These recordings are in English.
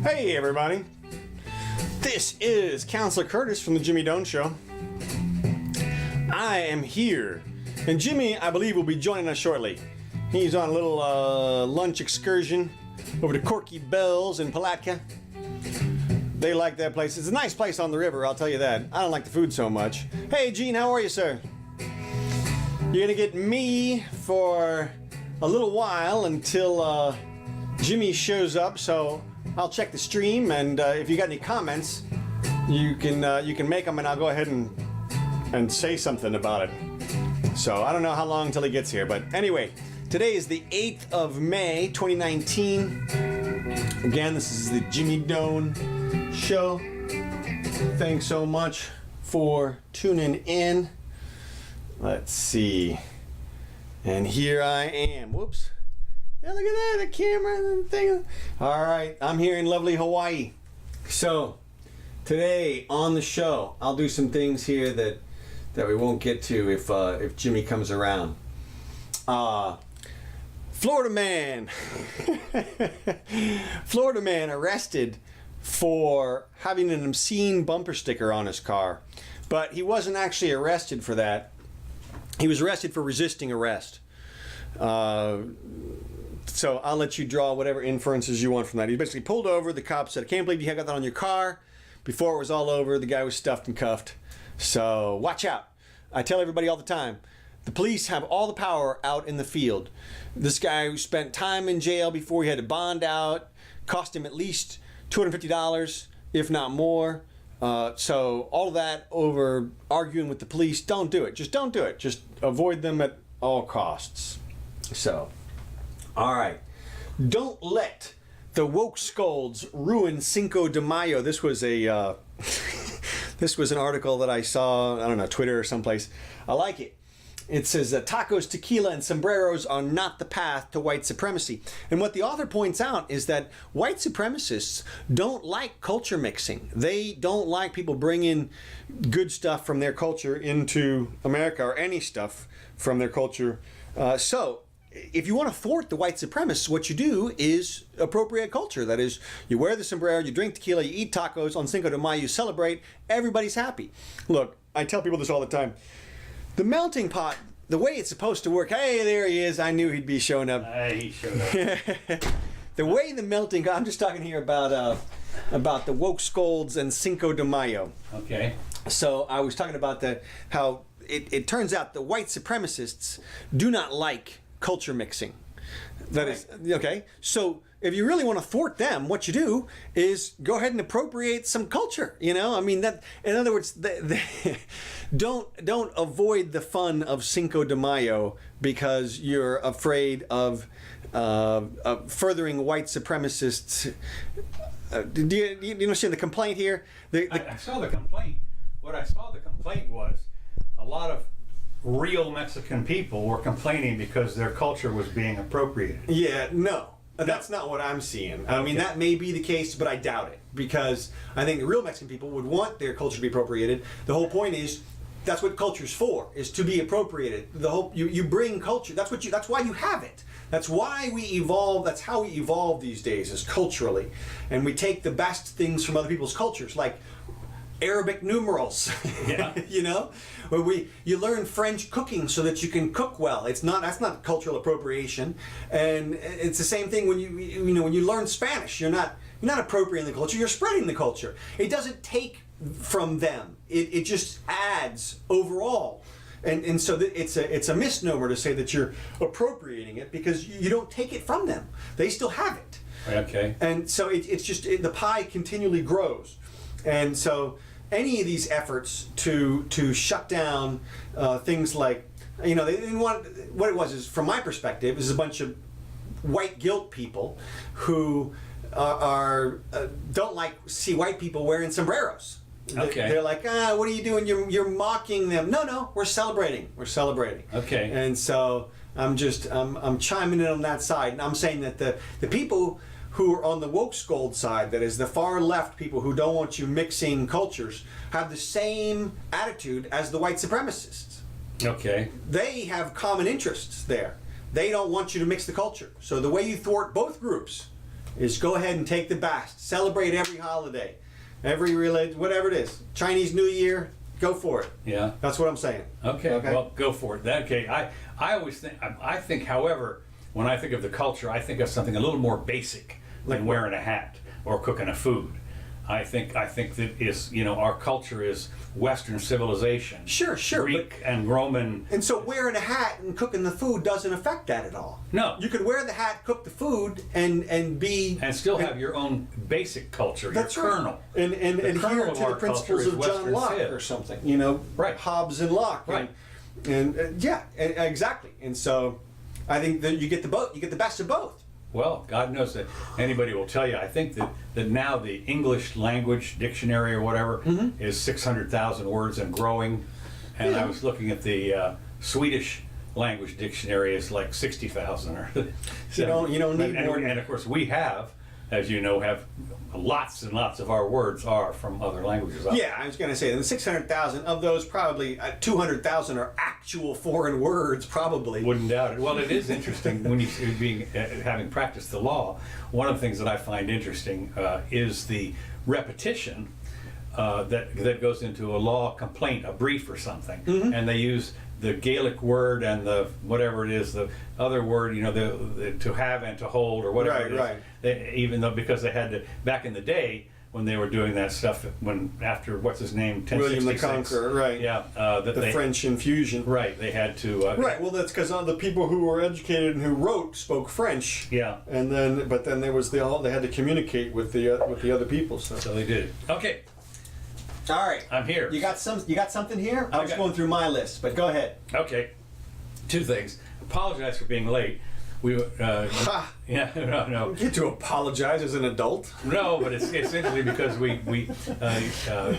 Hey everybody, this is Counselor Curtis from the Jimmy Doane Show. I am here, and Jimmy, I believe, will be joining us shortly. He's on a little lunch excursion over to Corky Bell's in Palatka. They like that place. It's a nice place on the river, I'll tell you that. I don't like the food so much. Hey Gene, how are you, sir? You're gonna get me for a little while until Jimmy shows up, so I'll check the stream, and if you got any comments, you can make them, and I'll go ahead and say something about it. So I don't know how long until he gets here, but anyway, today is the 8th of May, 2019. Again, this is the Jimmy Doane Show. Thanks so much for tuning in. Let's see. And here I am. Whoops. Yeah, look at that, the camera and the thing. All right, I'm here in lovely Hawaii. So, today on the show, I'll do some things here that we won't get to if Jimmy comes around. Florida man. Florida man arrested for having an obscene bumper sticker on his car. But he wasn't actually arrested for that. He was arrested for resisting arrest. So I'll let you draw whatever inferences you want from that. He basically pulled over. The cop said, I can't believe you got that on your car. Before it was all over, the guy was stuffed and cuffed. So watch out. I tell everybody all the time, the police have all the power out in the field. This guy who spent time in jail before he had to bond out, cost him at least $250, if not more. So all of that over arguing with the police, don't do it. Just don't do it. Just avoid them at all costs. So, all right. Don't let the woke scolds ruin Cinco de Mayo. This was a this was an article that I saw, I don't know, Twitter or someplace. I like it. It says tacos, tequila, and sombreros are not the path to white supremacy. And what the author points out is that white supremacists don't like culture mixing. They don't like people bringing good stuff from their culture into America, or any stuff from their culture. So if you want to thwart the white supremacists, what you do is appropriate culture. That is, you wear the sombrero, you drink tequila, you eat tacos on Cinco de Mayo, you celebrate, everybody's happy. Look, I tell people this all the time. The melting pot, the way it's supposed to work, hey, there he is. I knew he'd be showing up. He showed up. The way the melting, I'm just talking here about the woke scolds and Cinco de Mayo. Okay. So I was talking about how it turns out the white supremacists do not like culture mixing. That is, okay. So if you really want to thwart them, what you do is go ahead and appropriate some culture. You know, I mean, that, in other words, don't avoid the fun of Cinco de Mayo because you're afraid of furthering white supremacists. Do you understand the complaint here? I saw the complaint. What I saw the complaint was a lot of real Mexican people were complaining because their culture was being appropriated. Yeah, no. That's not what I'm seeing. I mean, that may be the case, but I doubt it. Because I think the real Mexican people would want their culture to be appropriated. The whole point is, that's what culture's for, is to be appropriated. The whole you bring culture. That's why you have it. That's why we evolve. That's how we evolve these days, is culturally. And we take the best things from other people's cultures, like Arabic numerals. Yeah. You know, where you learn French cooking so that you can cook well. That's not cultural appropriation. And it's the same thing when when you learn Spanish. You're not appropriating the culture. You're spreading the culture. It doesn't take from them. It just adds overall. And so it's a misnomer to say that you're appropriating it, because you don't take it from them. They still have it. Okay. And so it's just the pie continually grows. And so any of these efforts to shut down things like, they didn't want, what it was is, from my perspective, is a bunch of white guilt people who don't see white people wearing sombreros. Okay. They're like, what are you doing? You're mocking them. No, we're celebrating. We're celebrating. Okay. And so I'm chiming in on that side, and I'm saying that the people who are on the woke scold side, that is the far left people who don't want you mixing cultures, have the same attitude as the white supremacists. Okay. They have common interests there. They don't want you to mix the culture. So the way you thwart both groups is go ahead and take the best. Celebrate every holiday, every religion, whatever it is. Chinese New Year, go for it. Yeah. That's what I'm saying. Okay. Well, go for it. Okay. I always think, however, when I think of the culture, I think of something a little more basic than wearing a hat or cooking a food. I think that is, our culture is Western civilization. Sure. Greek and Roman. And so wearing a hat and cooking the food doesn't affect that at all. No. You could wear the hat, cook the food, and be... And still have your own basic culture, That's your kernel. Right. And adhere to the principles of John Locke or something, Right. Hobbes and Locke. Right. Exactly. And so I think that you get the best of both. Well, God knows that anybody will tell you. I think that now the English language dictionary or whatever is 600,000 words and growing. And I was looking at the Swedish language dictionary is like 60,000. Or You don't need more. And of course we have, as you know, have lots and lots of our words are from other languages. Yeah, I was going to say, the 600,000 of those, probably 200,000 are actual foreign words, probably. Wouldn't doubt it. Well, it is interesting when having practiced the law. One of the things that I find interesting is the repetition that goes into a law complaint, a brief or something, and they use the Gaelic word and the whatever it is, the other word, the to have and to hold or whatever it is. Right. Even though because they had to back in the day when they were doing that stuff after what's his name, 1066, William the Conqueror, right? Yeah, the French infusion. Right, they had to. Right. Well, that's because the people who were educated and who wrote spoke French. Yeah. But then there was they had to communicate with the other people. So they did. Okay. All right. I'm here. You got something here? I was going through my list, but go ahead. Okay. Two things. Apologize for being late. No. You get to apologize as an adult. No, but it's essentially because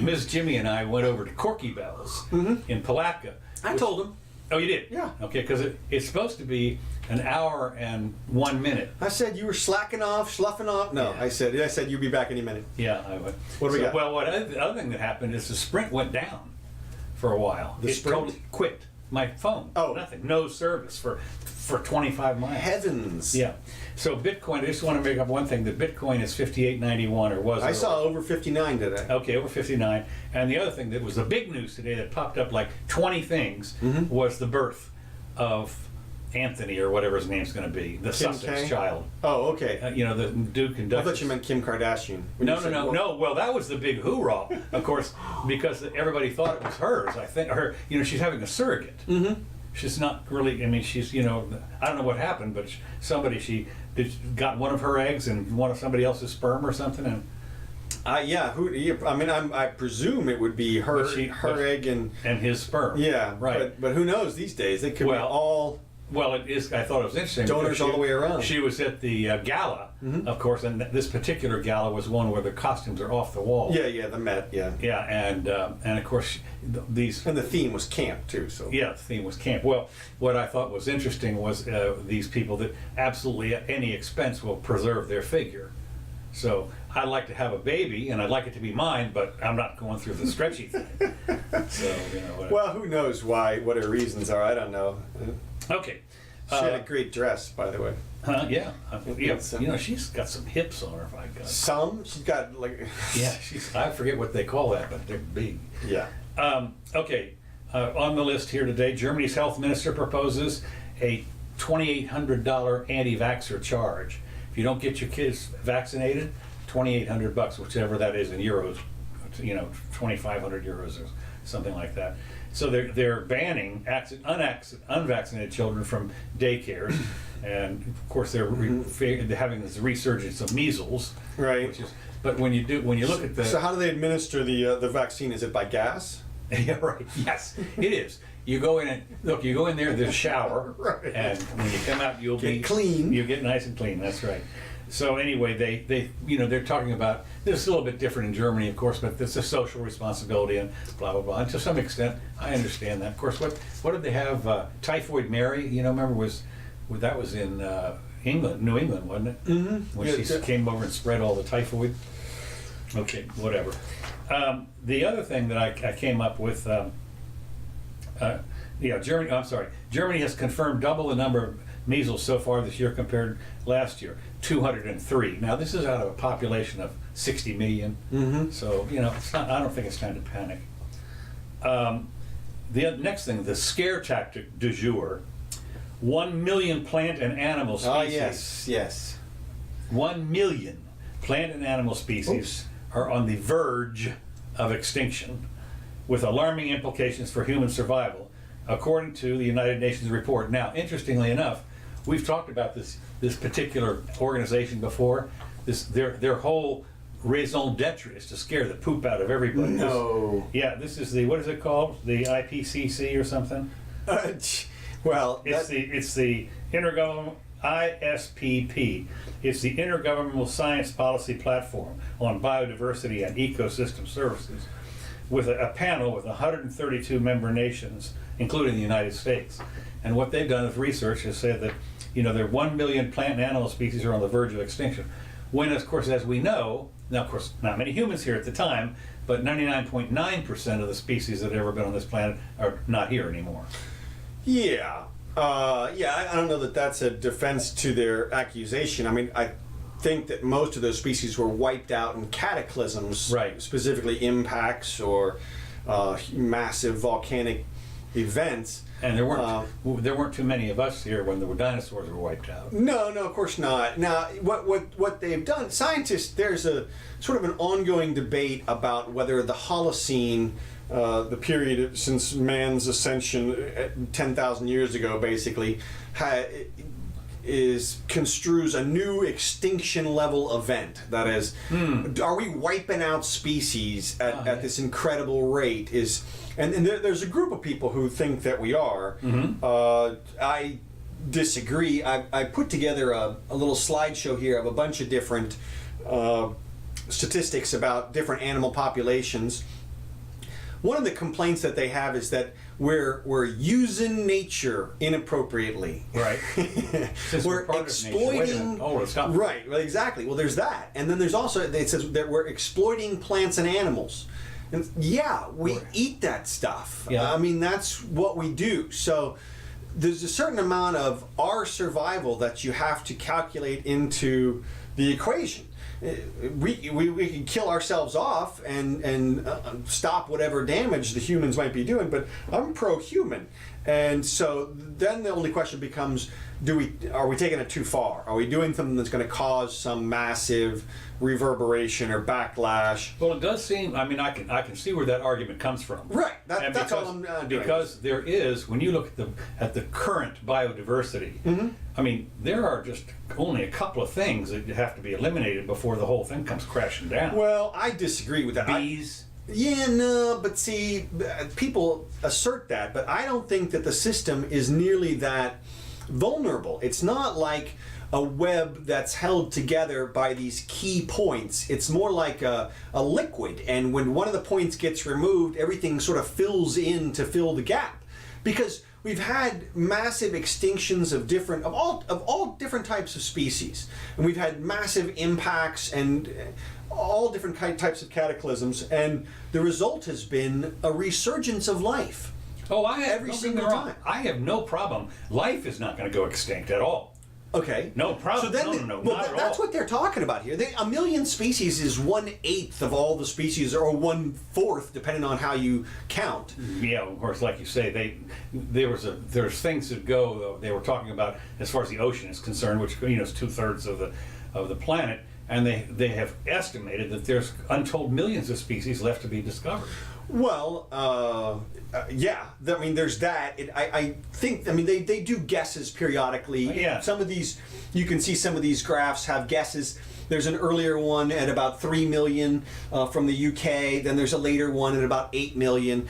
Ms. Jimmy and I went over to Corky Bell's in Palatka. I told him. Oh, you did? Yeah. Okay, because it's supposed to be an hour and 1 minute. I said you were sloughing off. No, yeah. I said you'd be back any minute. Yeah, I would. What do we got? Well, the other thing that happened is the Sprint went down for a while. The Sprint? Totally quit my phone. Oh. Nothing. No service for 25 miles. Heavens. Yeah. So Bitcoin, I just want to make up one thing, that Bitcoin is 58.91 or was. I saw over 59 today. Okay, over 59. And the other thing that was the big news today that popped up like 20 things was the birth of Anthony, or whatever his name's going to be, the Sussex child. Oh, okay. The Duke and I Duchess. thought you meant Kim Kardashian. No. Well, that was the big hoorah, of course, because everybody thought it was hers. I think her. She's having a surrogate. She's not really. I mean, she's. I don't know what happened, but she got one of her eggs and one of somebody else's sperm or something, and. Yeah. I presume it would be her egg and his sperm. Yeah. Right. But who knows these days? They could be all. Well, it is. I thought it was interesting. Donors all the way around. She was at the gala, of course, and this particular gala was one where the costumes are off the wall. Yeah, the Met. Yeah. Yeah, and of course these. And the theme was camp too. So. Yeah, the theme was camp. Well, what I thought was interesting was these people that absolutely at any expense will preserve their figure. So I'd like to have a baby, and I'd like it to be mine, but I'm not going through the stretchy thing. So whatever. Well, who knows why? What her reasons are? I don't know. Okay. She had a great dress, by the way. Yeah. She's got some hips on her. If I got some. She's got like. Yeah, I forget what they call that, but they're big. Yeah. Okay. On the list here today, Germany's health minister proposes a $2,800 anti-vaxxer charge. If you don't get your kids vaccinated, $2,800, whichever that is in euros, 2,500 euros or something like that. So they're banning unvaccinated children from daycares, and of course they're having this resurgence of measles. Right. But when you look at the. So how do they administer the vaccine? Is it by gas? Yeah, right. Yes, it is. You go in there, there's a shower, right. And when you come out, you'll get clean. You get nice and clean. That's right. So anyway, they're talking about this is a little bit different in Germany, of course, but it's a social responsibility and blah blah blah. And to some extent, I understand that. Of course, what did they have? Typhoid Mary, remember that was in England, New England, wasn't it? Mm-hmm. When she came over and spread all the typhoid. Okay, whatever. The other thing that I came up with. Germany has confirmed double the number of Measles so far this year compared last year, 203. Now this is out of a population of 60 million. So, it's not, I don't think it's time to panic. The next thing, the scare tactic du jour, 1 million plant and animal species. Oh, yes. 1 million plant and animal species are on the verge of extinction, with alarming implications for human survival, according to the United Nations report. Now, interestingly enough, we've talked about this particular organization before. Their whole raison d'etre is to scare the poop out of everybody. No. This is the, what is it called? The IPCC or something? Well, it's the Intergovernmental ISPP. It's the Intergovernmental Science Policy Platform on Biodiversity and Ecosystem Services, with a panel with 132 member nations, including the United States. And what they've done with research has said that, there are 1 million plant and animal species are on the verge of extinction. When, of course, as we know, now, of course, not many humans here at the time, but 99.9% of the species that have ever been on this planet are not here anymore. Yeah. I don't know that that's a defense to their accusation. I mean, I think that most of those species were wiped out in cataclysms, Right. Specifically impacts or massive volcanic events. And there weren't too many of us here when the dinosaurs were wiped out. No, of course not. Now, what they've done, scientists, there's a sort of an ongoing debate about whether the Holocene, the period since man's ascension 10,000 years ago, basically, construes a new extinction level event. That is, are we wiping out species at this incredible rate? And there's a group of people who think that we are. I disagree. I put together a little slideshow here of a bunch of different statistics about different animal populations. One of the complaints that they have is that we're using nature inappropriately. Right. We're exploiting. Right. Well, exactly. Well, there's that, and then there's also it says that we're exploiting plants and animals. And we eat that stuff. Yeah. I mean, that's what we do. So there's a certain amount of our survival that you have to calculate into the equation. We can kill ourselves off and stop whatever damage the humans might be doing, but I'm pro-human. And so then the only question becomes, are we taking it too far? Are we doing something that's going to cause some massive reverberation or backlash? Well, it does seem, I mean, I can see where that argument comes from. Right, that's all I'm doing. Because there is, when you look at the current biodiversity, I mean, there are just only a couple of things that have to be eliminated before the whole thing comes crashing down. Well, I disagree with that. Bees. But see, people assert that, but I don't think that the system is nearly that vulnerable. It's not like a web that's held together by these key points. It's more like a liquid, and when one of the points gets removed, everything sort of fills in to fill the gap. Because we've had massive extinctions of all different types of species, and we've had massive impacts and all different types of cataclysms, and the result has been a resurgence of life. Oh, every single time. I have no problem. Life is not going to go extinct at all. Okay. No problem. So then, not at that's all. what they're talking about here. A million species is 1/8 of all the species, or 1/4, depending on how you count. Yeah, of course, like you say, there's things that go. They were talking about as far as the ocean is concerned, which is 2/3 of the planet, and they have estimated that there's untold millions of species left to be discovered. Well, I mean, there's that. I think, I mean, they do guesses periodically. Yeah. Some of these, you can see some of these graphs have guesses. There's an earlier one at about 3 million from the UK. Then there's a later one at about 8 million.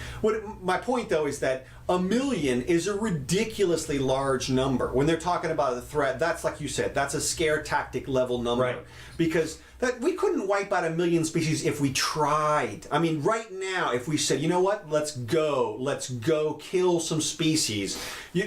My point, though, is that 1 million is a ridiculously large number. When they're talking about the threat, that's like you said, that's a scare tactic level number. Right. Because we couldn't wipe out 1 million species if we tried. I mean, right now, if we said, you know what, let's go kill some species.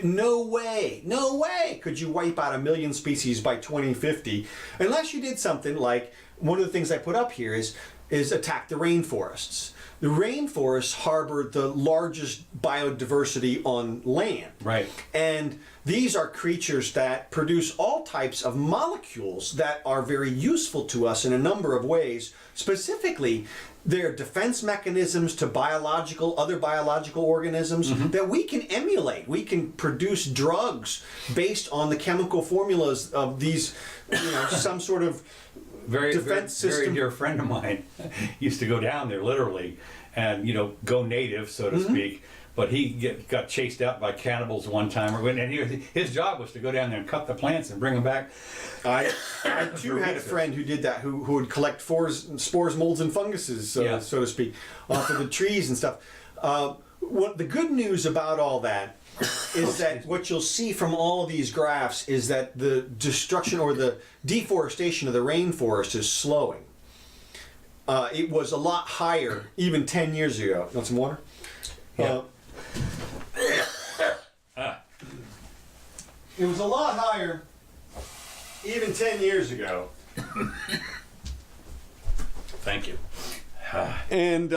No way could you wipe out 1 million species by 2050, unless you did something like one of the things I put up here is attack the rainforests. The rainforests harbor the largest biodiversity on land. Right. And these are creatures that produce all types of molecules that are very useful to us in a number of ways. Specifically, they're defense mechanisms to other biological organisms that we can emulate. We can produce drugs based on the chemical formulas of these, some sort of defense system. Very dear friend of mine used to go down there literally and go native, so to speak. But he got chased out by cannibals one time, and his job was to go down there and cut the plants and bring them back. I too had a friend who did that, who would collect spores, molds, and funguses, so to speak, off of the trees and stuff. What the good news about all that is that what you'll see from all of these graphs is that the destruction or the deforestation of the rainforest is slowing. It was a lot higher even 10 years ago. Want some water? Yeah. It was a lot higher even 10 years ago. Thank you. And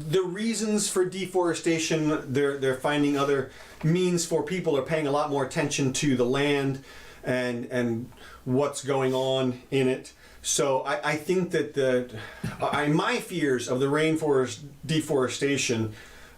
the reasons for deforestation, they're finding other means for people are paying a lot more attention to the land and what's going on in it. So I think that my fears of the rainforest deforestation,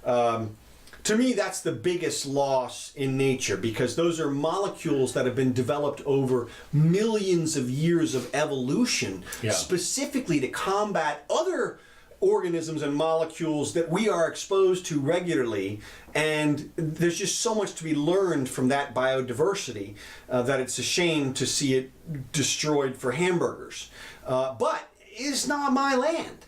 to me, that's the biggest loss in nature, because those are molecules that have been developed over millions of years of evolution, specifically to combat other organisms and molecules that we are exposed to regularly. And there's just so much to be learned from that biodiversity that it's a shame to see it destroyed for hamburgers. But it's not my land.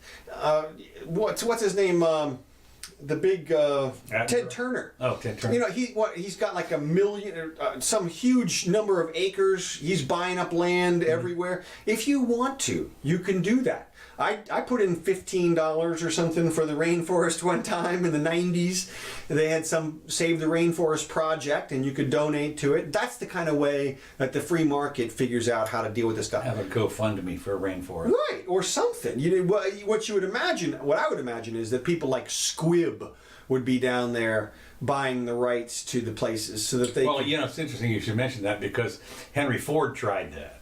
What's his name? The big Ted Turner. Oh, Ted Turner. He's got like a million, some huge number of acres. He's buying up land everywhere. If you want to, you can do that. I put in $15 or something for the rainforest one time in the 90s. They had some Save the Rainforest project, and you could donate to it. That's the kind of way that the free market figures out how to deal with this stuff. Have a GoFundMe for a rainforest. Right, or something. What I would imagine is that people like Squibb would be down there buying the rights to the places so that they it's interesting you should mention that, because Henry Ford tried that.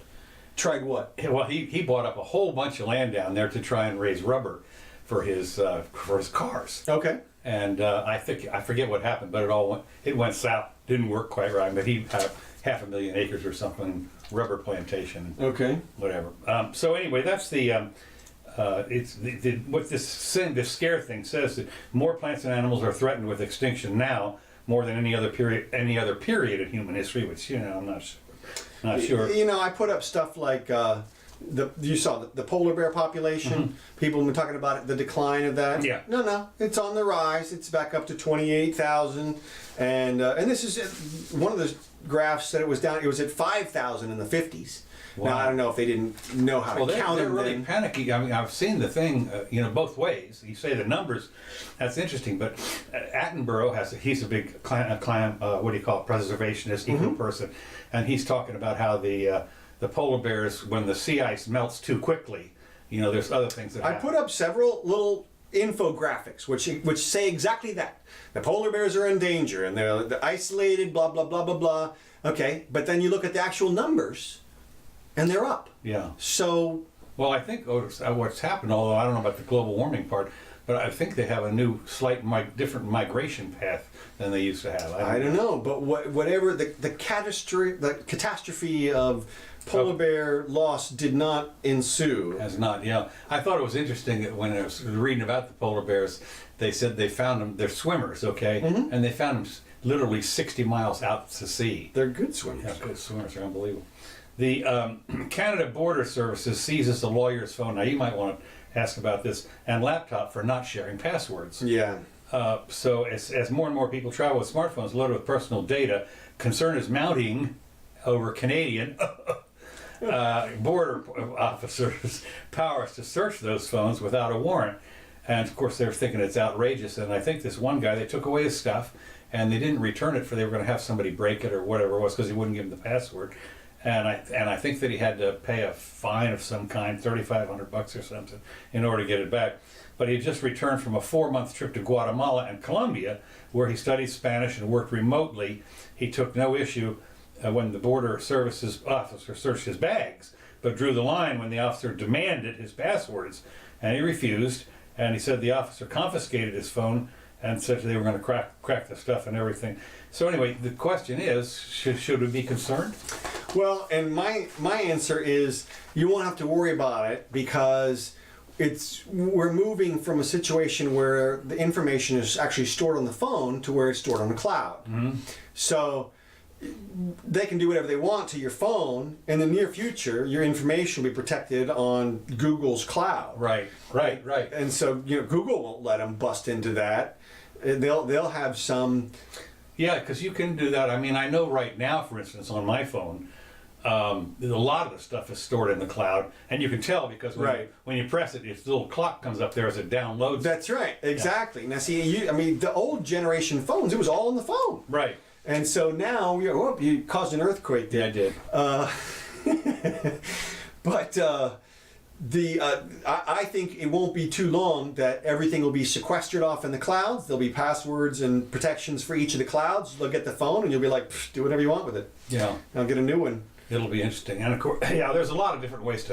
Tried what? Well, he bought up a whole bunch of land down there to try and raise rubber for his cars. Okay. And I forget what happened, but it went south. Didn't work quite right. But he had 500,000 acres or something, rubber plantation. Okay. Whatever. So anyway, that's what this scare thing says, that more plants and animals are threatened with extinction now more than any other period in human history. Which I'm not sure. I put up stuff like you saw the polar bear population. Mm-hmm. People have been talking about it, the decline of that. Yeah. No, it's on the rise. It's back up to 28,000, and this is one of the graphs said it was down. It was at 5,000 in the 50s. Wow. Now I don't know if they didn't know how to count them. They're really panicky. I mean, I've seen the thing, both ways. You say the numbers, that's interesting. But Attenborough he's a big preservationist, eco person, and he's talking about how the polar bears, when the sea ice melts too quickly, there's other things that happen. I put up several little infographics which say exactly that. The polar bears are in danger and they're isolated, blah blah blah blah blah. Okay, but then you look at the actual numbers, and they're up. Yeah. So. Well, I think what's happened, although I don't know about the global warming part, but I think they have a new, different migration path than they used to have. I don't know, but whatever the catastrophe of polar bear loss did not ensue. Has not, yeah. I thought it was interesting that when I was reading about the polar bears, they said they found them. They're swimmers, okay, and they found them literally 60 miles out to sea. They're good swimmers. Yeah, good swimmers. They're unbelievable. The Canada Border Services seizes a lawyer's phone. Now, you might want to ask about this, and laptop for not sharing passwords. Yeah. So as more and more people travel with smartphones loaded with personal data, concern is mounting over Canadian border officers' powers to search those phones without a warrant. And of course, they're thinking it's outrageous. And I think this one guy, they took away his stuff, and they didn't return it, for they were going to have somebody break it or whatever it was, because he wouldn't give them the password. and I think that he had to pay a fine of some kind, $3,500 or something, in order to get it back. But he had just returned from a 4-month trip to Guatemala and Colombia, where he studied Spanish and worked remotely. He took no issue when the border services officer searched his bags, but drew the line when the officer demanded his passwords, and he refused. And he said the officer confiscated his phone and said they were going to crack the stuff and everything. So anyway, the question is, should we be concerned? Well, and my answer is you won't have to worry about it, because we're moving from a situation where the information is actually stored on the phone to where it's stored on the cloud. Mm-hmm. So they can do whatever they want to your phone. In the near future, your information will be protected on Google's cloud. Right. And so Google won't let them bust into that. They'll have some. Yeah, because you can do that. I mean, I know right now, for instance, on my phone, a lot of the stuff is stored in the cloud, and you can tell because when you press it, its little clock comes up there as it downloads. That's right, exactly. Yeah. Now, see, the old generation phones, it was all on the phone. Right. And so now, you caused an earthquake there. Yeah, I did. But I think it won't be too long that everything will be sequestered off in the clouds. There'll be passwords and protections for each of the clouds. They'll get the phone, and you'll be like, do whatever you want with it. Yeah. I'll get a new one. It'll be interesting. And of course, there's a lot of different ways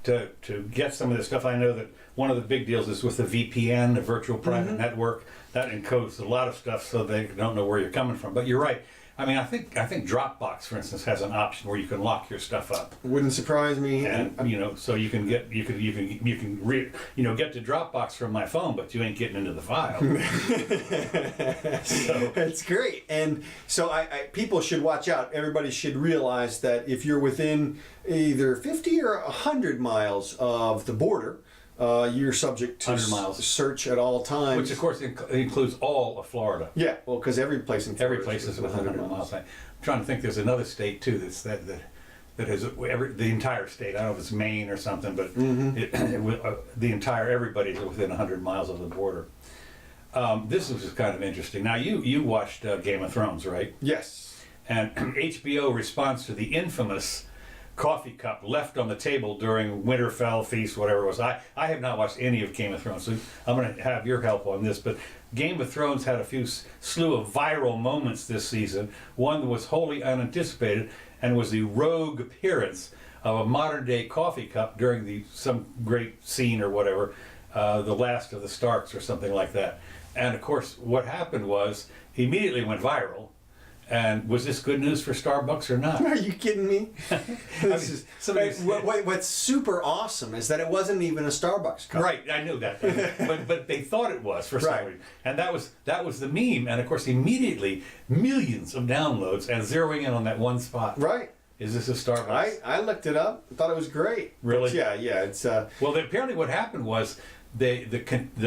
to get some of this stuff. I know that one of the big deals is with the VPN, the virtual private network. That encodes a lot of stuff so they don't know where you're coming from. But you're right. I mean, I think Dropbox, for instance, has an option where you can lock your stuff up. Wouldn't surprise me. And so you can get to Dropbox from my phone, but you ain't getting into the file. So that's great. And so people should watch out. Everybody should realize that if you're within either 50 or 100 miles of the border, you're subject to search at all times. Which, of course, includes all of Florida. Yeah, well, because every place in Florida is within 100 miles. I'm trying to think. There's another state too that has the entire state. I don't know if it's Maine or something, but everybody is within 100 miles of the border. This was just kind of interesting. Now, you watched Game of Thrones, right? Yes. And HBO responds to the infamous coffee cup left on the table during Winterfell feast, whatever it was. I have not watched any of Game of Thrones, so I'm going to have your help on this. But Game of Thrones had a slew of viral moments this season. One was wholly unanticipated and was the rogue appearance of a modern-day coffee cup during some great scene or whatever, the last of the Starks or something like that. And of course, what happened was he immediately went viral. And was this good news for Starbucks or not? Are you kidding me? What's super awesome is that it wasn't even a Starbucks cup. Right, I knew that, but they thought it was for some reason, and that was the meme. And of course, immediately millions of downloads and zeroing in on that one spot. Right. Is this a Starbucks? I looked it up. Thought it was great. Really? But yeah. It's well, apparently what happened was the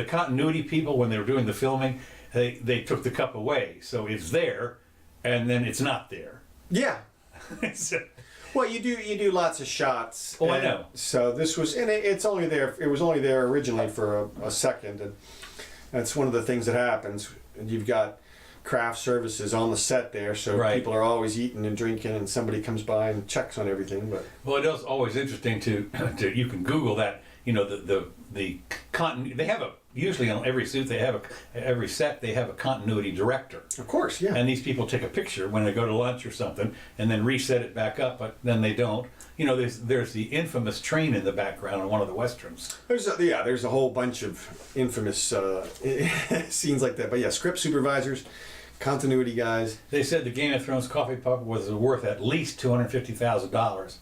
continuity people, when they were doing the filming, they took the cup away, so it's there. And then it's not there. Yeah. Well, you do lots of shots. Oh, I know. So this was, and it's only there. It was only there originally for a second, and that's one of the things that happens. You've got craft services on the set there, so people are always eating and drinking, and somebody comes by and checks on everything. But it is always interesting to you can Google that. The continuity. They have usually on every set they have a continuity director. Of course, yeah. And these people take a picture when they go to lunch or something, and then reset it back up, but then they don't. There's the infamous train in the background in one of the westerns. There's a whole bunch of infamous scenes like that. But yeah, script supervisors, continuity guys. They said the Game of Thrones coffee cup was worth at least $250,000.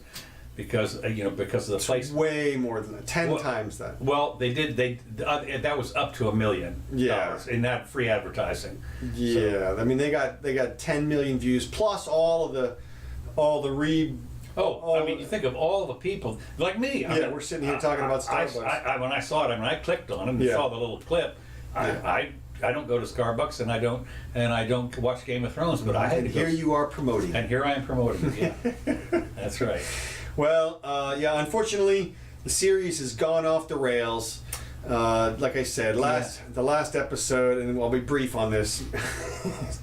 Because of the place. Way more than that, 10 times that. Well, that was up to $1 million. Yeah. In that free advertising. Yeah, I mean they got 10 million views plus all the you think of all the people like me. We're sitting here talking about Starbucks. When I saw it, I clicked on it and saw the little clip. I don't go to Starbucks and I don't watch Game of Thrones, but I had to. Here you are promoting. And here I am promoting. Yeah, that's right. Well, unfortunately, the series has gone off the rails. Like I said, the last episode, and I'll be brief on this,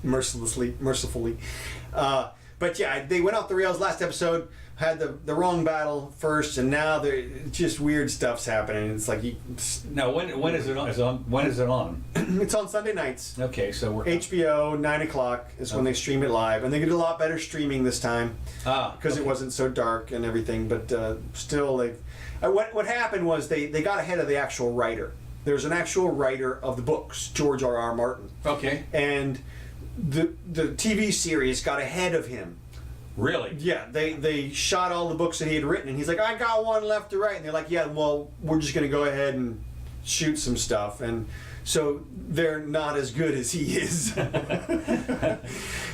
mercifully. But yeah, they went off the rails last episode. Had the wrong battle first, and now just weird stuff's happening. It's like Now, when is it on? When is it on? it's on Sunday nights. Okay, so we're HBO 9:00 is when they stream it live, and they did a lot better streaming this time because it wasn't so dark and everything. But still, what happened was they got ahead of the actual writer. There's an actual writer of the books, George R.R. Martin. Okay. And the TV series got ahead of him. Really? Yeah, they shot all the books that he had written, and he's like, I got one left to write. And they're like, yeah, well, we're just going to go ahead and shoot some stuff. And so they're not as good as he is.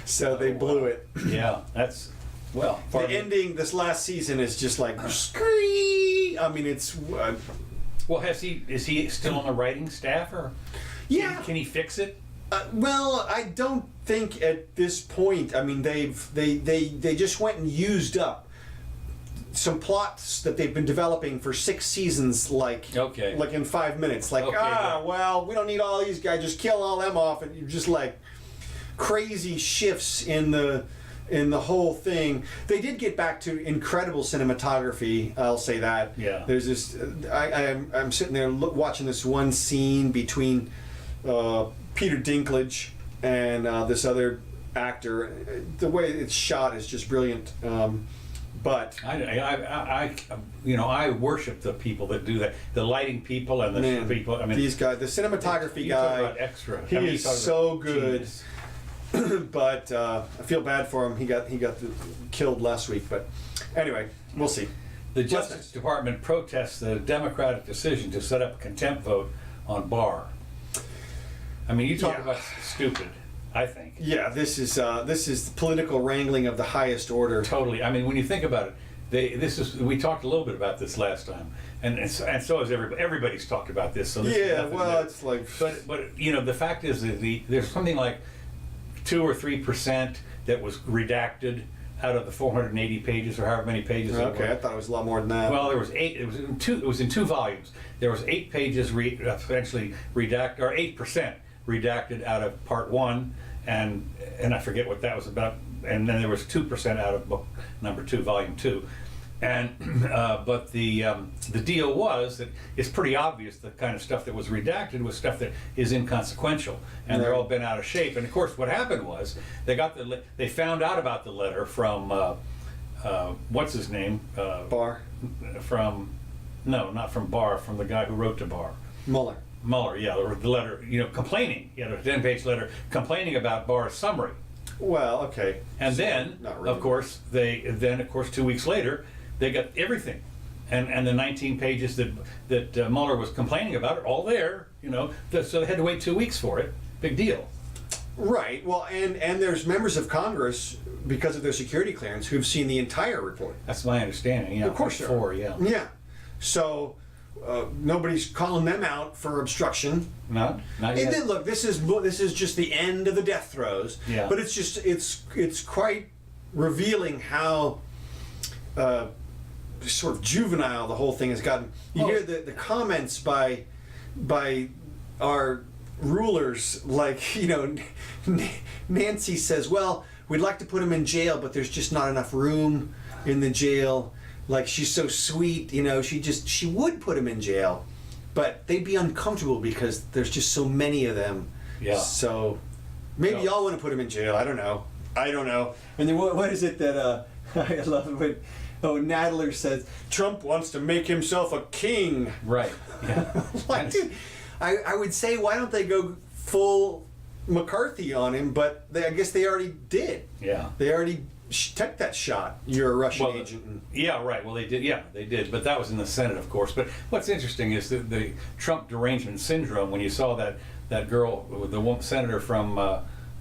So they blew it. Yeah, that's, well. The ending this last season is just like, scree! I mean, it's... well, is he still on the writing staff, or yeah. Can he fix it? Well, I don't think at this point. I mean, they just went and used up some plots that they've been developing for 6 seasons, like in 5 minutes. Like, well, we don't need all these guys. Just kill all them off, and you just like crazy shifts in the whole thing. They did get back to incredible cinematography. I'll say that. Yeah. There's this. I'm sitting there watching this one scene between Peter Dinklage and this other actor. The way it's shot is just brilliant. But I worship the people that do that. The lighting people and the people. I mean, these guys, the cinematography guy. Talk about extra. He is so good. Genius. But I feel bad for him. He got killed last week. But anyway, we'll see. The Justice Department protests the Democratic decision to set up a contempt vote on Barr. I mean, you talk about stupid, I think. Yeah, this is political wrangling of the highest order. Totally. I mean, when you think about it, we talked a little bit about this last time, and so has everybody. Everybody's talked about this. So this is well, new. It's like. But the fact is that there's something like 2 or 3% that was redacted out of the 480 pages or however many pages. Okay, I thought it was a lot more than that. Well, there was 8. It was in 2 volumes. There was 8 pages eventually redacted, or 8% redacted out of part 1, and I forget what that was about. And then there was 2% out of book number 2, volume 2. And but the deal was that it's pretty obvious the kind of stuff that was redacted was stuff that is inconsequential, and they're all bent out of shape. And of course, what happened was they found out about the letter from what's his name? Barr. Not from Barr, from the guy who wrote to Barr. Mueller, yeah, the letter, complaining, the 10-page letter complaining about Barr's summary. Well, okay. And so then, really. Of course, 2 weeks later, they got everything, and the 19 pages that Mueller was complaining about are all there, so they had to wait 2 weeks for it. Big deal. Right. Well, and there's members of Congress, because of their security clearance, who've seen the entire report. That's my understanding. Yeah. Of course, there are. Yeah. Yeah. So. Nobody's calling them out for obstruction. Not yet. Then, look, this is just the end of the death throes. Yeah. But it's quite revealing how sort of juvenile the whole thing has gotten. You hear the comments by our rulers, like Nancy says, well, we'd like to put him in jail, but there's just not enough room in the jail. Like, she's so sweet, she would put him in jail, but they'd be uncomfortable because there's just so many of them. Yeah. So maybe y'all want to put him in jail. I don't know. And then what is it that I love it when Nadler says Trump wants to make himself a king. Right. Yeah. Like, dude, I would say, why don't they go full McCarthy on him? But I guess they already did. Yeah. They already took that shot. You're a Russian agent. Yeah, right. Well, they did. Yeah, they did. But that was in the Senate, of course. But what's interesting is the Trump derangement syndrome. When you saw that girl, the senator from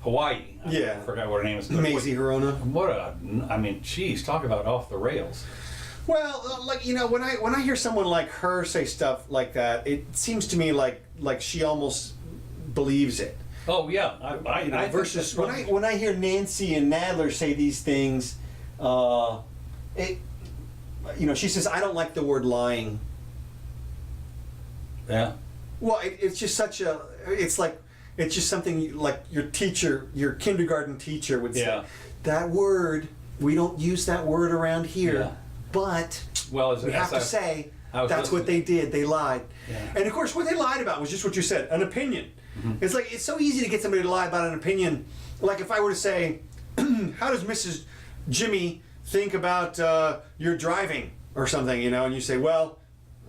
Hawaii. I forgot what her name is. Mazie Hirono. Geez, talk about off the rails. Well, when I hear someone like her say stuff like that, it seems to me like she almost believes it. Oh yeah, I versus when I hear Nancy and Nadler say these things, she says, I don't like the word lying. Yeah. Well, it's just it's just something like your kindergarten teacher would say. Yeah. that word, we don't use that word around here, Yeah. but Well, we have to say that's what they did. They lied. Yeah. And of course, what they lied about was just what you said, an opinion. It's like, it's so easy to get somebody to lie about an opinion. Like if I were to say, how does Mrs. Jimmy think about your driving or something, and you say, well,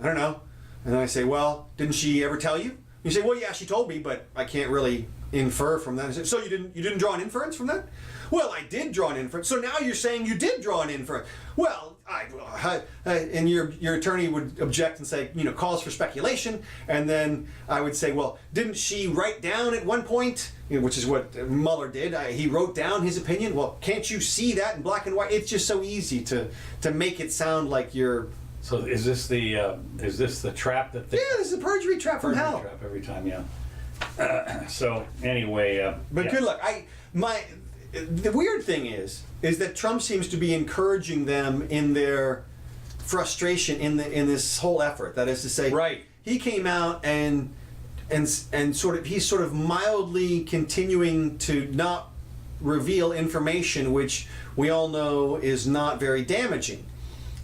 I don't know. And then I say, well, didn't she ever tell you? You say, well, yeah, she told me, but I can't really infer from that. I say, so you didn't draw an inference from that? Well, I did draw an inference. So now you're saying you did draw an inference. Well, and your attorney would object and say, cause for speculation. And then I would say, well, didn't she write down at one point, which is what Mueller did. He wrote down his opinion. Well, can't you see that in black and white? It's just so easy to make it sound like you're. So is this the trap that they? Yeah, this is a perjury trap from hell. Trap every time, yeah. So anyway, but yeah. good luck. The weird thing is that Trump seems to be encouraging them in their frustration in this whole effort. That is to say, right. He came out and he's sort of mildly continuing to not reveal information which we all know is not very damaging.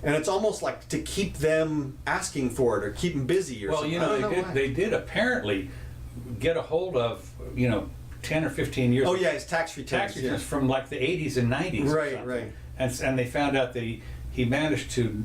And it's almost like to keep them asking for it or keep them busy or something. Well, they did apparently get a hold of, 10 or 15 years. Oh yeah, his tax returns. From like the 80s and 90s. Right. And they found out that he managed to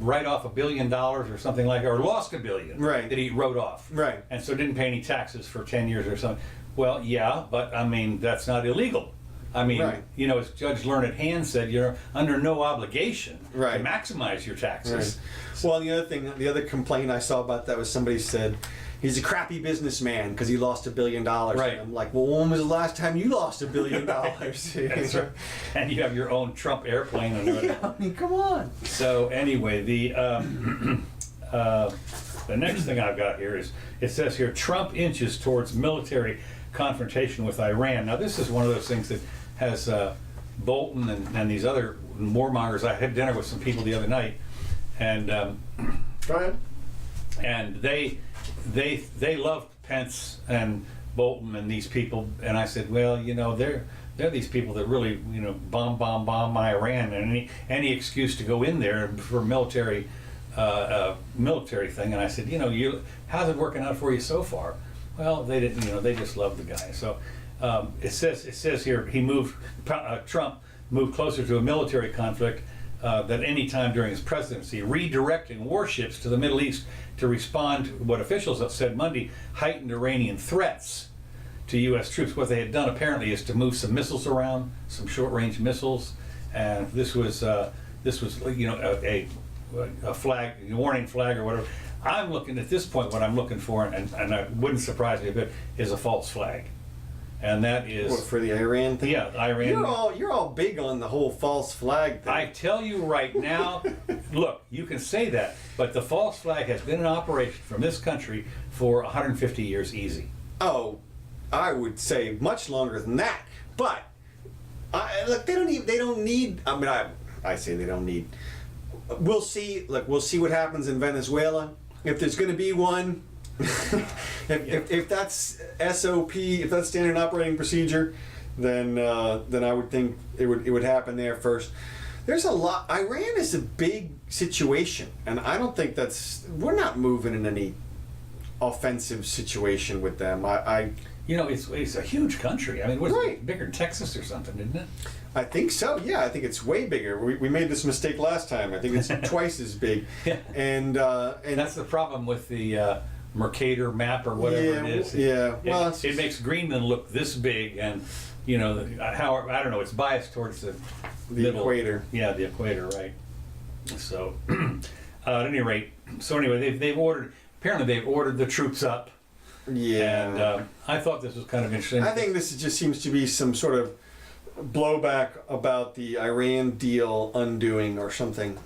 write off $1 billion or something like, or lost $1 billion. Right. That he wrote off. Right. And so didn't pay any taxes for 10 years or something. Well, yeah, but I mean, that's not illegal. I mean, right. As Judge Learned Hand said, you're under no obligation right. to maximize your taxes. Right. Well, the other complaint I saw about that was somebody said he's a crappy businessman because he lost $1 billion. Right. And I'm like, well, when was the last time you lost $1 billion? That's right. And you have your own Trump airplane. Yeah, I mean, come on. So anyway, the next thing I've got here is, it says here, Trump inches towards military confrontation with Iran. Now this is one of those things that has Bolton and these other warmongers. I had dinner with some people the other night, and Go ahead. And they love Pence and Bolton and these people. And I said, well, they're these people that really bomb Iran, and any excuse to go in there for military thing. And I said, how's it working out for you so far? Well, they didn't. They just love the guy. So it says here Trump moved closer to a military conflict than any time during his presidency, redirecting warships to the Middle East to respond to what officials have said Monday heightened Iranian threats to U.S. troops. What they had done apparently is to move some missiles around, some short-range missiles, and this was a flag, a warning flag or whatever. I'm looking at this point. What I'm looking for, and it wouldn't surprise me a bit, is a false flag, and that is What, for the Iran thing. Yeah, Iran. You're all big on the whole false flag thing. I tell you right now, look, you can say that, but the false flag has been in operation from this country for 150 years easy. Oh, I would say much longer than that. But look, they don't need. I mean, I say they don't need. We'll see. Look, we'll see what happens in Venezuela. If there's going to be one, if that's SOP, if that's standard operating procedure, then I would think it would happen there first. There's a lot. Iran is a big situation, and I don't think we're not moving in any offensive situation with them. It's a huge country. I mean, what's Right. it, bigger than Texas or something, isn't it? I think so. Yeah, I think it's way bigger. We made this mistake last time. I think it's twice as big. Yeah. And That's the problem with the Mercator map or whatever it is. Yeah. Well, it makes Greenland look this big, and how I don't know. It's biased towards the middle. equator. Yeah, the equator, right? So, at any rate, they've ordered. Apparently, they've ordered the troops up. Yeah. And I thought this was kind of interesting. I think this just seems to be some sort of blowback about the Iran deal undoing or something.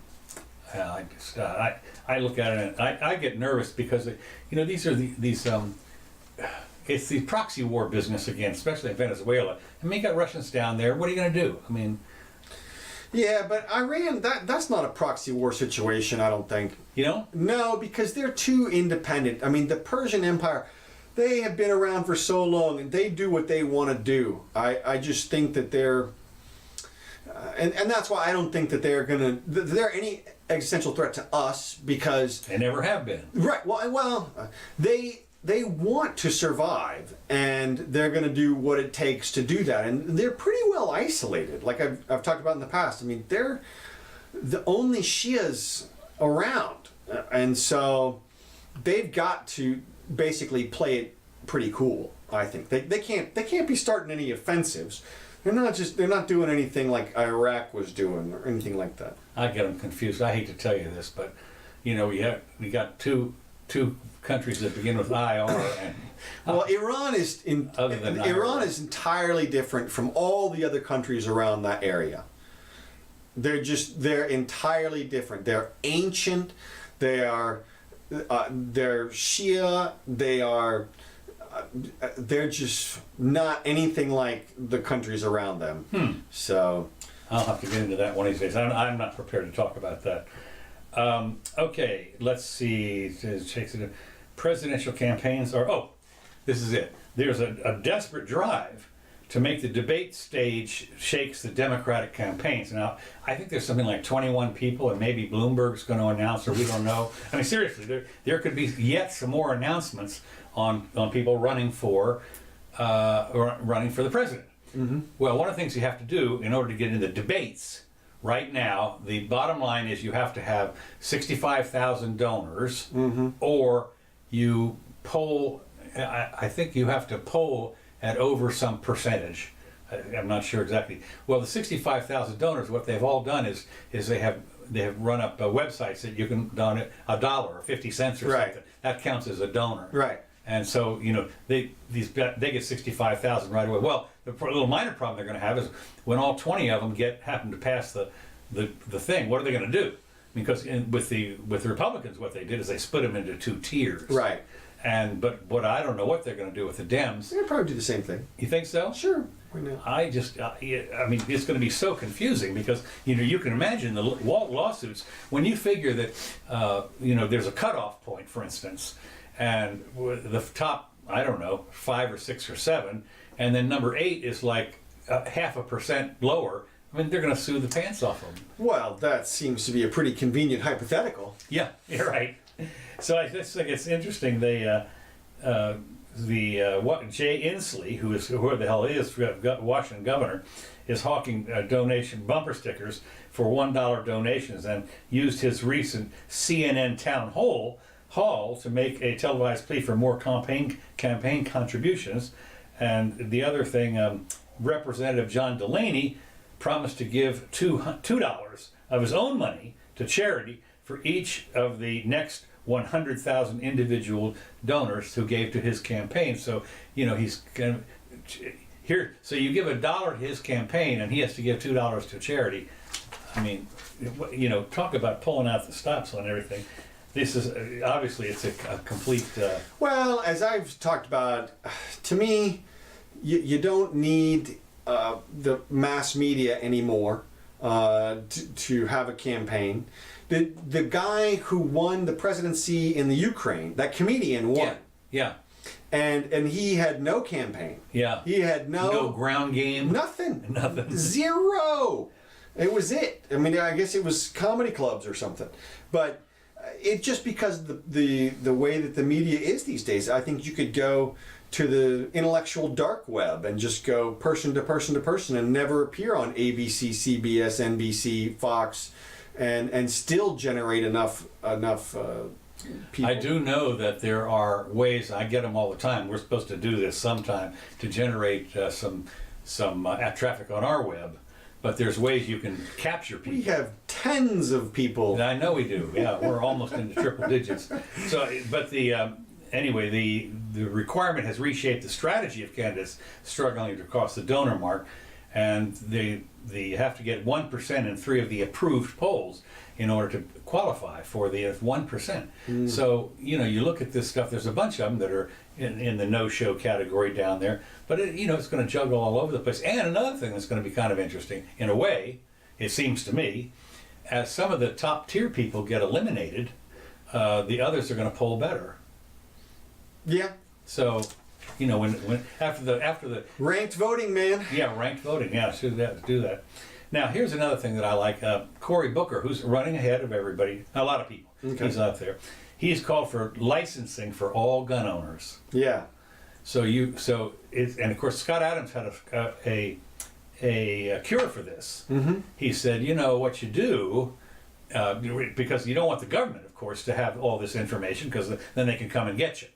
I just I look at it and I get nervous because these are it's the proxy war business again, especially in Venezuela. I mean, you got Russians down there. What are you going to do? I mean, yeah, but Iran that's not a proxy war situation, I don't think. No, because they're too independent. I mean, the Persian Empire, they have been around for so long and they do what they want to do. I just think that and that's why I don't think that they're any existential threat to us, because They never have been. right. Well, they want to survive, and they're going to do what it takes to do that, and they're pretty well isolated. Like I've talked about in the past. I mean, they're the only Shias around, and so they've got to basically play it pretty cool. I think they can't be starting any offensives. They're not doing anything like Iraq was doing or anything like that. I get them confused. I hate to tell you this, but we got two countries that begin with IR, and Well, Iran is Iran. is entirely different from all the other countries around that area. They're entirely different. They're ancient. They're Shia. They're just not anything like the countries around them. So I'll have to get into that one of these days. I'm not prepared to talk about that. Okay, let's see. Presidential campaigns are. Oh, this is it. There's a desperate drive to make the debate stage shakes the Democratic campaigns. Now, I think there's something like 21 people, and maybe Bloomberg's going to announce, or we don't know. I mean, seriously, there could be yet some more announcements on people running for the president. Mm-hmm. Well, one of the things you have to do in order to get into debates right now, the bottom line is you have to have 65,000 donors, or you poll. I think you have to poll at over some percentage. I'm not sure exactly. Well, the 65,000 donors, what they've all done is they have run up websites that you can donate $1 or 50 cents or something. That counts as a donor. right. And so they get 65,000 right away. Well, the little minor problem they're going to have is when all 20 of them happen to pass the thing. What are they going to do? Because with the Republicans, what they did is they split them into two tiers. Right. But what I don't know what they're going to do with the Dems. They'll probably do the same thing. You think so? Sure. Why not? I mean, it's going to be so confusing because you can imagine the lawsuits when you figure that there's a cutoff point, for instance, and the top, I don't know, 5 or 6 or 7, and then number 8 is like 0.5% lower. I mean, they're going to sue the pants off them. Well, that seems to be a pretty convenient hypothetical. Yeah, you're right. So I just think it's interesting. Jay Inslee, whoever the hell he is, Washington governor, is hawking donation bumper stickers for $1 donations, and used his recent CNN town hall to make a televised plea for more campaign contributions. And the other thing, Representative John Doane promised to give $2 of his own money to charity for each of the next 100,000 individual donors who gave to his campaign. So, he's going to here. So you give $1 to his campaign, and he has to give $2 to charity. I mean, talk about pulling out the stops on everything. This is obviously it's a complete. Well, as I've talked about, to me, you don't need the mass media anymore to have a campaign. The guy who won the presidency in the Ukraine, that comedian won. Yeah. And he had no campaign. Yeah. He had no ground game. Nothing. Zero. It was it. I mean, I guess it was comedy clubs or something. But it just because the way that the media is these days, I think you could go to the intellectual dark web and just go person to person to person and never appear on ABC, CBS, NBC, Fox, and still generate enough people. I do know that there are ways. I get them all the time. We're supposed to do this sometime to generate some traffic on our web. But there's ways you can capture people. We have tens of people. I know we do. Yeah, we're almost into triple digits. So, but anyway, the requirement has reshaped the strategy of candidates struggling to cross the donor mark, and they have to get 1% in 3 of the approved polls in order to qualify for the 1%. So you look at this stuff. There's a bunch of them that are in the no-show category down there, but it's going to juggle all over the place. And another thing that's going to be kind of interesting, in a way, it seems to me, as some of the top-tier people get eliminated, the others are going to poll better. Yeah. So, when after the ranked voting, man. Yeah, ranked voting. Yeah, should have to do that. Now, here's another thing that I like. Cory Booker, who's running ahead of everybody, a lot of people. Okay. He's out there. He's called for licensing for all gun owners. Yeah. And of course, Scott Adams had a cure for this. Mm-hmm. He said, you know what you do, because you don't want the government, of course, to have all this information, because then they can come and get you.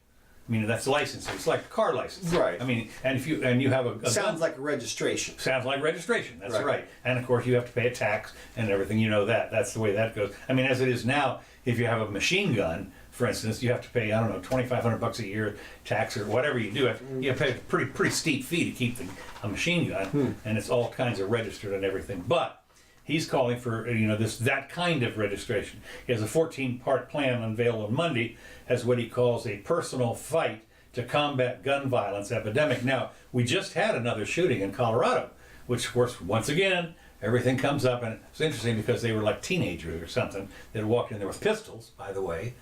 I mean, that's licensing. It's like a car license. Right. I mean, and you have a Sounds gun, like a registration. sounds like registration. That's Right. right. And of course, you have to pay a tax and everything. You know that. That's the way that goes. I mean, as it is now, if you have a machine gun, for instance, you have to pay, I don't know, $2,500 a year tax or whatever you do. You have to pay a pretty steep fee to keep a machine gun, and it's all kinds of registered and everything. But he's calling for that kind of registration. He has a 14-part plan unveiled on Monday as what he calls a personal fight to combat gun violence epidemic. Now, we just had another shooting in Colorado, which, of course, once again, everything comes up, and it's interesting because they were like teenagers or something that walked in there with pistols, by the way,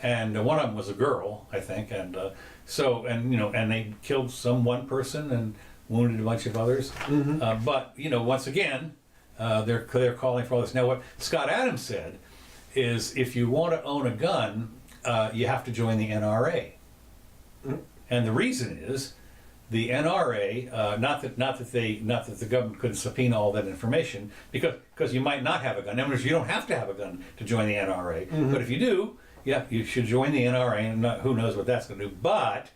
and one of them was a girl, I think, and they killed one person and wounded a bunch of others. Mm-hmm. But once again, they're calling for all this. Now, what Scott Adams said is, if you want to own a gun, you have to join the NRA. And the reason is the NRA, not that the government couldn't subpoena all that information, because you might not have a gun. In other words, you don't have to have a gun to join the NRA. Mm-hmm. But if you do, yeah, you should join the NRA, and who knows what that's going to do. But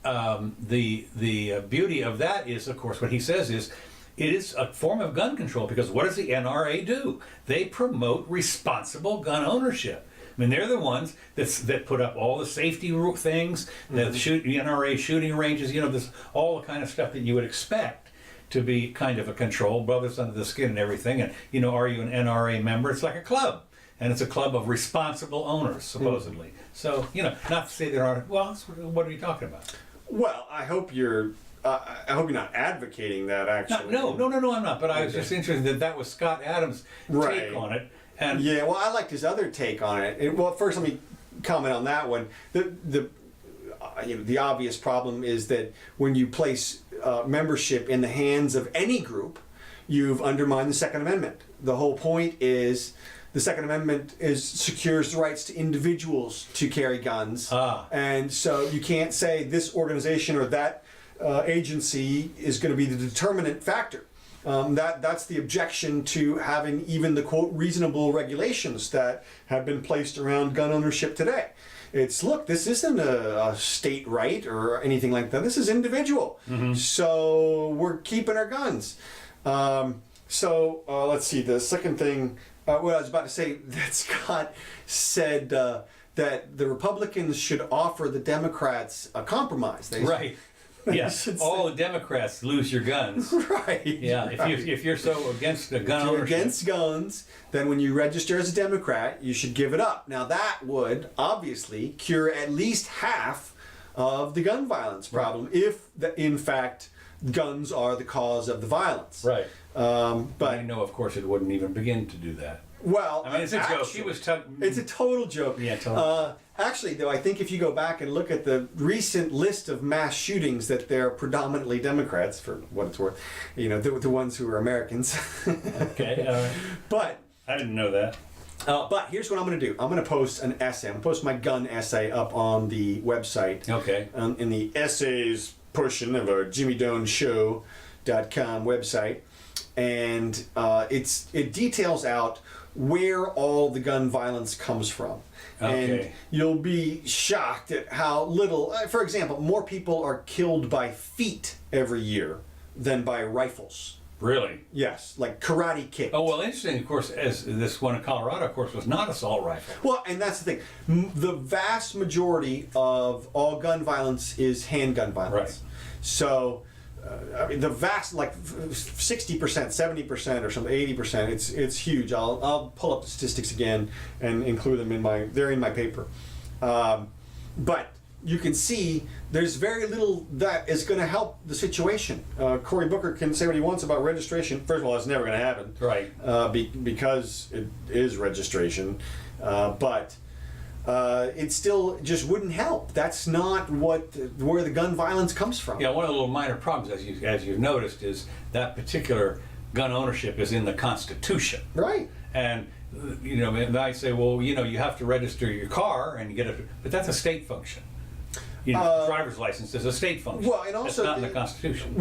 the beauty of that is, of course, what he says is, it is a form of gun control, because what does the NRA do? They promote responsible gun ownership. I mean, they're the ones that put up all the safety things, the NRA shooting ranges, this all the kind of stuff that you would expect to be kind of a control, brothers under the skin and everything. And, are you an NRA member? It's like a club. And it's a club of responsible owners, supposedly. So, not to say there aren't, well, what are you talking about? Well, I hope you're not advocating that, actually. No, I'm not. But I was just interested that was Scott Adams' take on it. And yeah, well, I liked his other take on it. Well, first let me comment on that one. The obvious problem is that when you place membership in the hands of any group, you've undermined the Second Amendment. The whole point is the Second Amendment secures the rights to individuals to carry guns, and so you can't say this organization or that agency is going to be the determinant factor. That's the objection to having even the quote reasonable regulations that have been placed around gun ownership today. It's, look, this isn't a state right or anything like that. This is individual. Mm-hmm. So we're keeping our guns. Let's see. The second thing, what I was about to say, that Scott said that the Republicans should offer the Democrats a compromise. Right. Yes, all the Democrats lose your guns. Right. Yeah, if you're so against the gun ownership. If you're against guns, then when you register as a Democrat, you should give it up. Now that would obviously cure at least half of the gun violence problem, if in fact guns are the cause of the violence. Right. But I know, of course, it wouldn't even begin to do that. Well, I mean, it's a joke. He was it's a total joke. Yeah, totally. Actually, though, I think if you go back and look at the recent list of mass shootings, that they're predominantly Democrats, for what it's worth. The ones who are Americans. Okay. All right. But I didn't know that. But here's what I'm going to do. I'm going to post an essay. I'm going to post my gun essay up on the website. Okay. In the essays portion of our JimmyDoaneShow.com website, and it details out where all the gun violence comes from. Okay. And you'll be shocked at how little, for example, more people are killed by feet every year than by rifles. Really? Yes, like karate kick. Oh, well, interesting, of course, as this one in Colorado, of course, was not assault rifle. Well, and that's the thing. The vast majority of all gun violence is handgun violence. Right. So, the vast, like 60%, 70% or something, 80%, it's huge. I'll pull up the statistics again and include them in my paper. But you can see there's very little that is going to help the situation. Cory Booker can say what he wants about registration. First of all, it's never going to happen. Right. Because it is registration. But it still just wouldn't help. That's not where the gun violence comes from. Yeah, one of the little minor problems, as you've noticed, is that particular gun ownership is in the Constitution. Right. And and I say, well, you have to register your car and get it, but that's a state function. Driver's license is a state function. Well, and also it's not in the Constitution.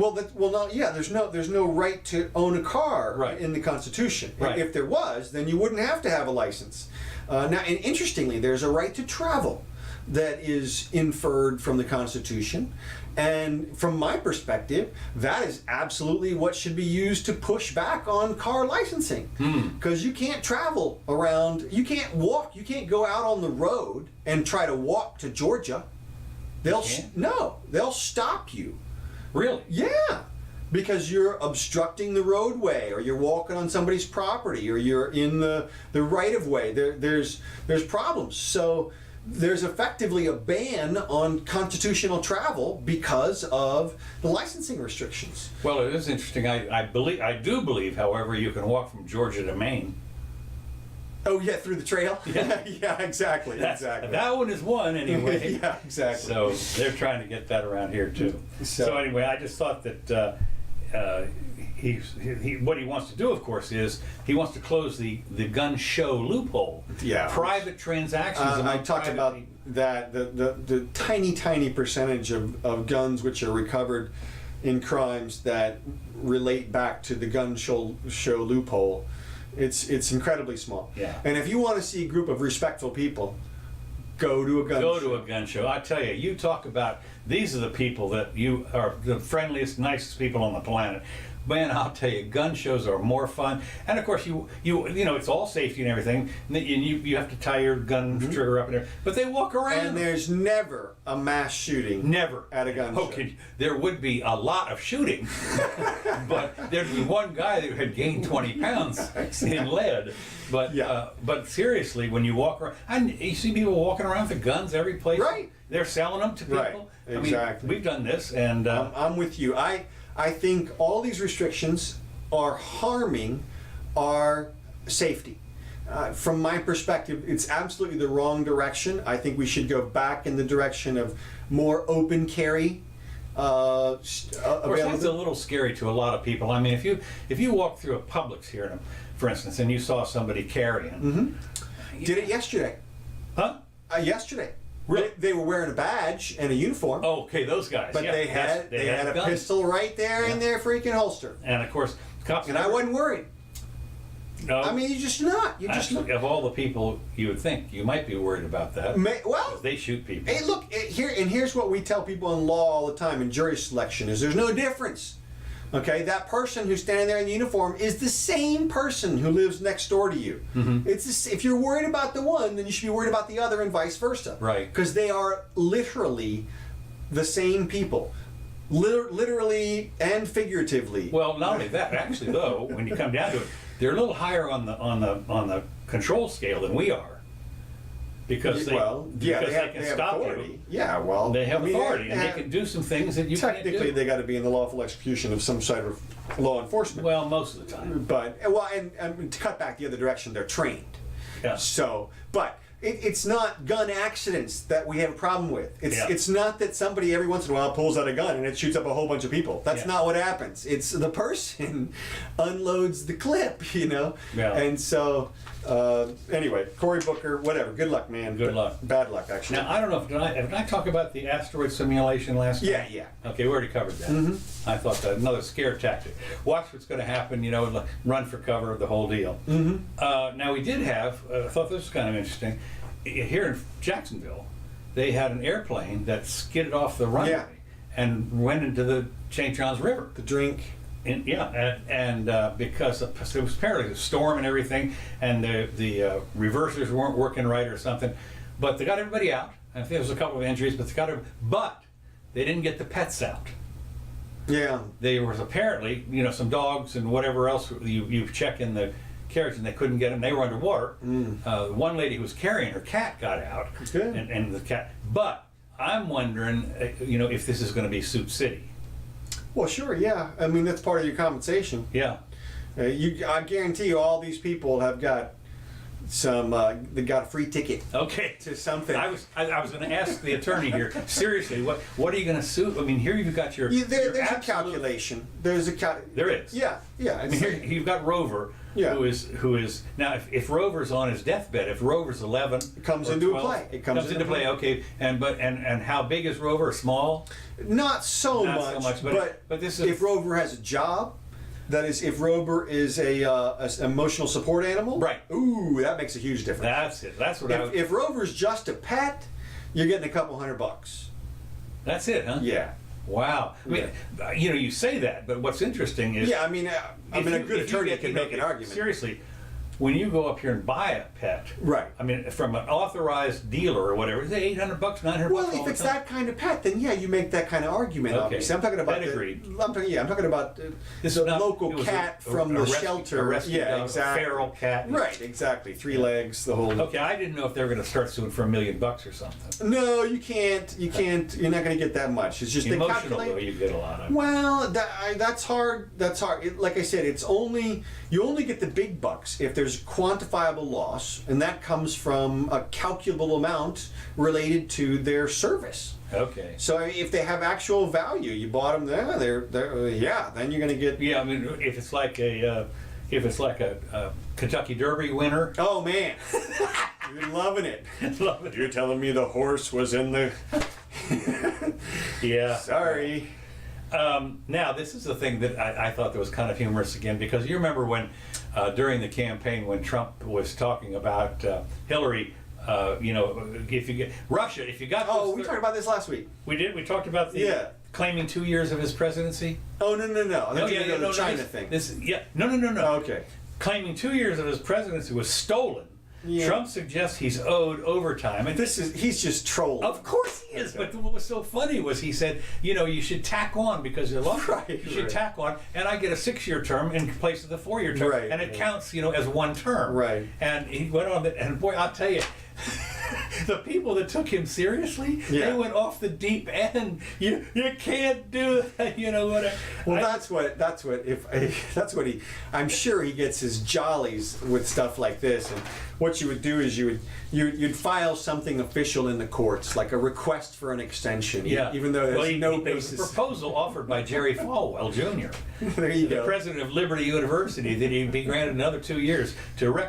There's no right to own a car Right. in the Constitution. Right. If there was, then you wouldn't have to have a license. Now, and interestingly, there's a right to travel that is inferred from the Constitution. And from my perspective, that is absolutely what should be used to push back on car licensing. Because you can't travel around, you can't walk, you can't go out on the road and try to walk to Georgia. They'll stop you. Really? Yeah. Because you're obstructing the roadway, or you're walking on somebody's property, or you're in the right of way. There's problems. So there's effectively a ban on constitutional travel because of the licensing restrictions. Well, it is interesting. I do believe, however, you can walk from Georgia to Maine. Oh yeah, through the trail. Yeah. Yeah, exactly. That one is one anyway. Yeah, exactly. So they're trying to get that around here too. So anyway, I just thought that what he wants to do, of course, is he wants to close the gun show loophole. Yeah. Private transactions. I talked about that the tiny percentage of guns which are recovered in crimes that relate back to the gun show loophole. It's incredibly small. Yeah. And if you want to see a group of respectful people, go to a gun show. Go to a gun show. I tell you, you talk about, these are the people that you are the friendliest, nicest people on the planet. Man, I'll tell you, gun shows are more fun. And of course, you know, it's all safety and everything. And you have to tie your gun trigger up and everything. But they walk around. And there's never a mass shooting. Never. At a gun show. Okay, there would be a lot of shooting, but there'd be one guy that had gained 20 pounds in lead. But but seriously, when you walk around, and you see people walking around with guns every place. Right. They're selling them to people. Right. Exactly. I mean, we've done this, and I'm with you. I think all these restrictions are harming our safety. From my perspective, it's absolutely the wrong direction. I think we should go back in the direction of more open carry. of course, that's a little scary to a lot of people. I mean, if you walk through a Publix here, for instance, and you saw somebody carrying, did it yesterday? Huh? Yesterday. Really? They were wearing a badge and a uniform. Oh, okay, those guys. But yeah, they had a guns. pistol right there in their freaking holster. And of course, cops. And I wasn't worried. No. I mean, you're just not. Actually, of all the people you would think, you might be worried about that. Well, they shoot people. Hey, look, here's what we tell people in law all the time in jury selection is there's no difference. Okay, that person who's standing there in the uniform is the same person who lives next door to you. If you're worried about the one, then you should be worried about the other, and vice versa. Right. Because they are literally the same people, literally and figuratively. Well, not only that, actually, though, when you come down to it, they're a little higher on the control scale than we are. Because they can stop authority. you. Yeah, well, they have authority, and they can do some things that you can't do. Technically, they got to be in the lawful execution of some sort of law enforcement. Well, most of the time. But and to cut back the other direction, they're trained. Yeah. So, but it's not gun accidents that we have a problem with. It's not that somebody every once in a while pulls out a gun and it shoots up a whole bunch of people. That's not what happens. It's the person unloads the clip, you know. Yeah. And so, anyway, Cory Booker, whatever. Good luck, man. Good luck. Bad luck, actually. Now, I don't know if did I talk about the asteroid simulation last time? Yeah. Okay, we already covered that. I thought that another scare tactic. Watch what's going to happen. You know, run for cover, the whole deal. Now we did have. I thought this was kind of interesting. Here in Jacksonville, they had an airplane that skidded off the runway and went into the St. Johns River. The drink. And because it was apparently a storm and everything, and the reversers weren't working right or something, but they got everybody out. I think there was a couple of injuries, but they didn't get the pets out. Yeah. There was apparently, some dogs and whatever else you check in the carriage, and they couldn't get them. They were underwater. One lady who was carrying her cat got out, and the cat. But I'm wondering, if this is going to be Sioux City. Well, sure, yeah. I mean, that's part of your compensation. Yeah. I guarantee you all these people have got they got a free ticket Okay. to something. I was going to ask the attorney here, seriously, what are you going to sue? I mean, here you've got your, There's your a calculation. There's a There is. Yeah. I mean, here you've got Rover, Yeah. who is now. If Rover's on his deathbed, if Rover's 11, It comes or into 12, play. It comes into play. Okay, and how big is Rover? Small? Not so Not so much, much, but this is- if Rover has a job. That is, if Rover is a emotional support animal, Right. Ooh, that makes a huge difference. That's it. That's what I. If Rover's just a pet, you're getting a couple $100. That's it, huh? Yeah. Wow. I mean, you say that, but what's interesting is. Yeah, I mean, a good attorney can make an if- argument. Seriously, when you go up here and buy a pet, Right. I mean, from an authorized dealer or whatever, is it $800, $900? Well, all if the it's time? that kind of pet, then yeah, you make that kind of argument. Okay. Obviously, I'm talking about Pedigree. I'm talking about This the is not- it local was cat a from the rescue- shelter. a rescue Yeah, dog, a exactly. feral cat. Right, exactly. 3 legs, the whole. Okay, I didn't know if they were going to start suing for $1 million or something. No, you can't. You can't. You're not going to get that much. It's just they Emotional, calculate. though, you get a lot of. Well, that's hard. That's hard. Like I said, you only get the big bucks if there's quantifiable loss, and that comes from a calculable amount related to their service. Okay. So if they have actual value, you bought them there. Then you're going to get. Yeah, I mean, if it's like a Kentucky Derby winner. Oh man, you're loving it. Love it. You're telling me the horse was in the. Yeah. Sorry. Now, this is the thing that I thought that was kind of humorous again, because you remember when, during the campaign, when Trump was talking about Hillary, if you get Russia, if you got. Oh, we talked about this last week. We did. We talked about the Yeah. claiming 2 years of his presidency. Oh no. I thought you were going to the China this, thing. No. Okay. Claiming 2 years of his presidency was stolen. Yeah. Trump suggests he's owed overtime. And He's just trolling. of course he is, but what was so funny was he said, you should tack on because you're lucky. Right, you should right. tack on, and I get a 6-year term in place of the 4-year term, Right, and it right. counts, as one term. Right. And he went on, and boy, I'll tell you, the people that took him seriously, Yeah. they went off the deep end. You can't do that, whatever. Well, that's what I'm sure he gets his jollies with stuff like this. And what you would do is you'd file something official in the courts, like a request for an extension. Yeah. Even though there's There no was a basis. proposal offered by Jerry Falwell Jr., There you the go. president of Liberty University, that he'd be granted another 2 years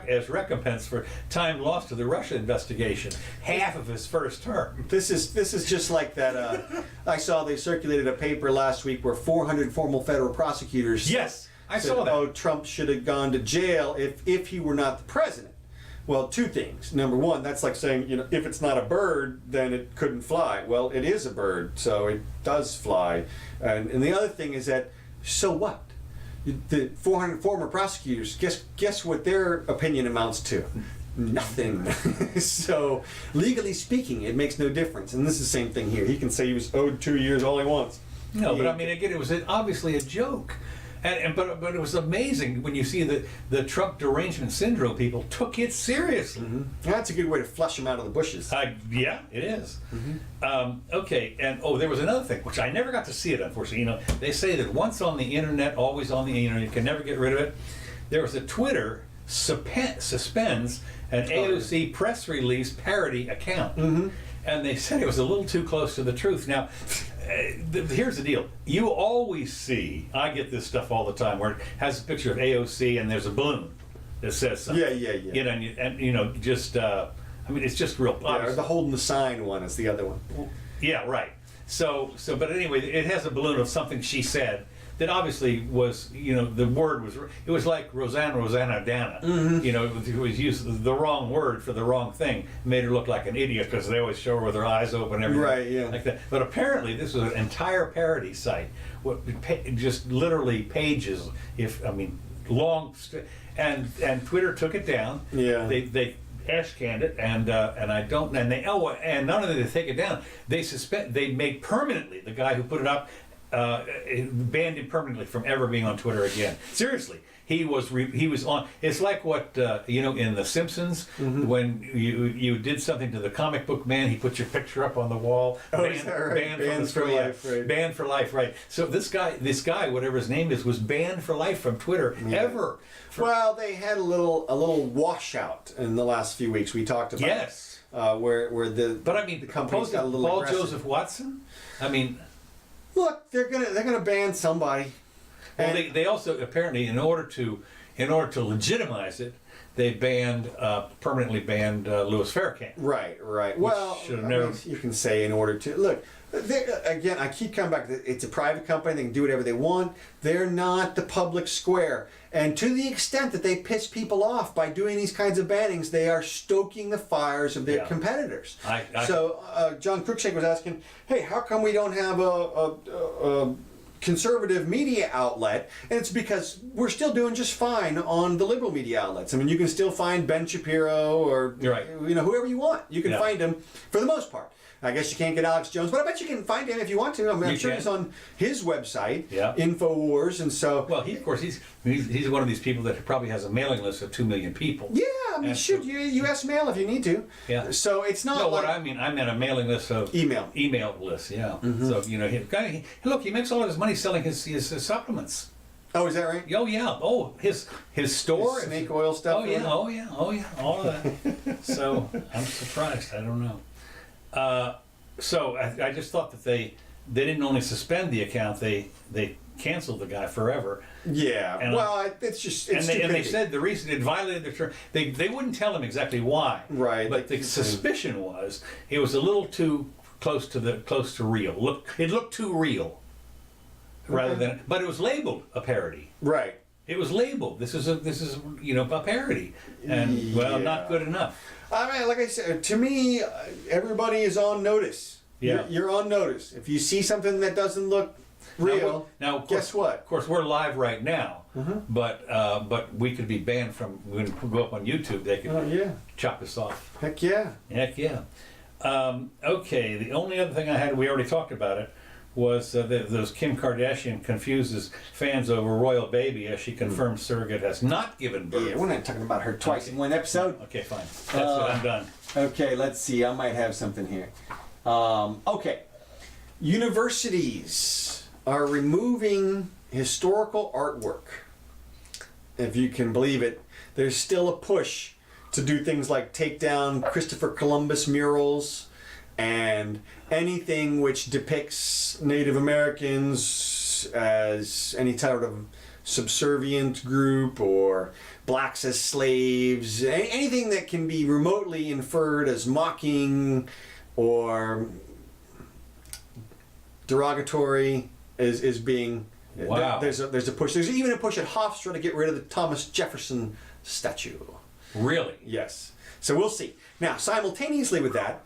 as recompense for time lost to the Russia investigation, half of his first term. This is just like that. I saw they circulated a paper last week where 400 former federal prosecutors. Yes, I said, saw that. Oh, Trump should have gone to jail if he were not the president. Well, 2 things. Number one, that's like saying, if it's not a bird, then it couldn't fly. Well, it is a bird, so it does fly. And the other thing is that, so what? The 400 former prosecutors, guess what their opinion amounts to? Nothing. So, legally speaking, it makes no difference. And this is the same thing here. He can say he was owed 2 years all he wants. No, but I mean, again, it was obviously a joke. But it was amazing when you see the Trump derangement syndrome people took it seriously. Mm-hmm. That's a good way to flush them out of the bushes. Yeah, it is. Okay, and there was another thing, which I never got to see it, unfortunately. They say that once on the internet, always on the internet, you can never get rid of it. There was a Twitter suspends an AOC press release parody account. Mm-hmm. And they said it was a little too close to the truth. Now, here's the deal. You always see, I get this stuff all the time, where it has a picture of AOC and there's a balloon that says something. Yeah. It's just real. Yeah, or the holding the sign one is the other one. Yeah, right. But anyway, it has a balloon of something she said that obviously was, the word was, it was like Rosanna Dana. Mm-hmm. It was used the wrong word for the wrong thing, made her look like an idiot because they always show her with her eyes open and everything. Right, yeah. Like that. But apparently this was an entire parody site, just literally pages, long, and Twitter took it down. Yeah. They ash-canned it, and not only did they take it down, they made permanently the guy who put it up banned him permanently from ever being on Twitter again. Seriously, he was on. It's like what in The Simpsons when you did something to the comic book man, he put your picture up on the wall. Oh, is that right? Banned for life, right? Banned for life, right? So this guy, whatever his name is, was banned for life from Twitter ever. Well, they had a little washout in the last few weeks. We talked about Yes. Where the companies got a little Paul aggressive. Joseph Watson. I mean, look, they're gonna ban somebody. well, they also apparently in order to legitimize it, they permanently banned Louis Farrakhan. Right. Well, you can say in order to look. Again, I keep coming back. It's a private company. They can do whatever they want. They're not the public square. And to the extent that they piss people off by doing these kinds of bannings, they are stoking the fires of their competitors. John Cruikshank was asking, hey, how come we don't have a conservative media outlet? And it's because we're still doing just fine on the liberal media outlets. I mean, you can still find Ben Shapiro or whoever you want. You can find him for the most part. I guess you can't get Alex Jones, but I bet you can find him if you want to. I mean, I'm sure he's on his website, InfoWars, and so. Well, he's one of these people that probably has a mailing list of 2 million people. Yeah, I mean, shoot, U.S. mail if you need to. Yeah. So it's not. No, like, what I meant a mailing list of email lists. Yeah. So he makes all of his money selling his supplements. Oh, is that right? Oh yeah. Oh, his store. His snake oil stuff. Oh yeah. All of that. So I'm surprised. I don't know. So I just thought that they didn't only suspend the account, they canceled the guy forever. Yeah. And it's stupidity. And they said the reason it violated their term. They wouldn't tell him exactly why. Right. But the suspicion was it was a little too close to real. It looked too real. Rather than, but it was labeled a parody. Right. It was labeled. This is a parody, and not good enough. I mean, like I said, to me, everybody is on notice. Yeah. You're on notice. If you see something that doesn't look real, now guess what? Of course, we're live right now, but we could be banned from when we go up on YouTube. They could chop us off. Heck yeah. Heck yeah. Okay, the only other thing I had, we already talked about it, was those Kim Kardashian confuses fans over royal baby as she confirms surrogate has not given birth. Yeah, we're not talking about her twice in one episode. Okay, fine. That's it. I'm done. Okay, let's see. I might have something here. Okay. Universities are removing historical artwork. If you can believe it, there's still a push to do things like take down Christopher Columbus murals and anything which depicts Native Americans as any type of subservient group or blacks as slaves, anything that can be remotely inferred as mocking or derogatory is being. Wow. There's a push. There's even a push at Hofstra to get rid of the Thomas Jefferson statue. Really? Yes. So we'll see. Now, simultaneously with that,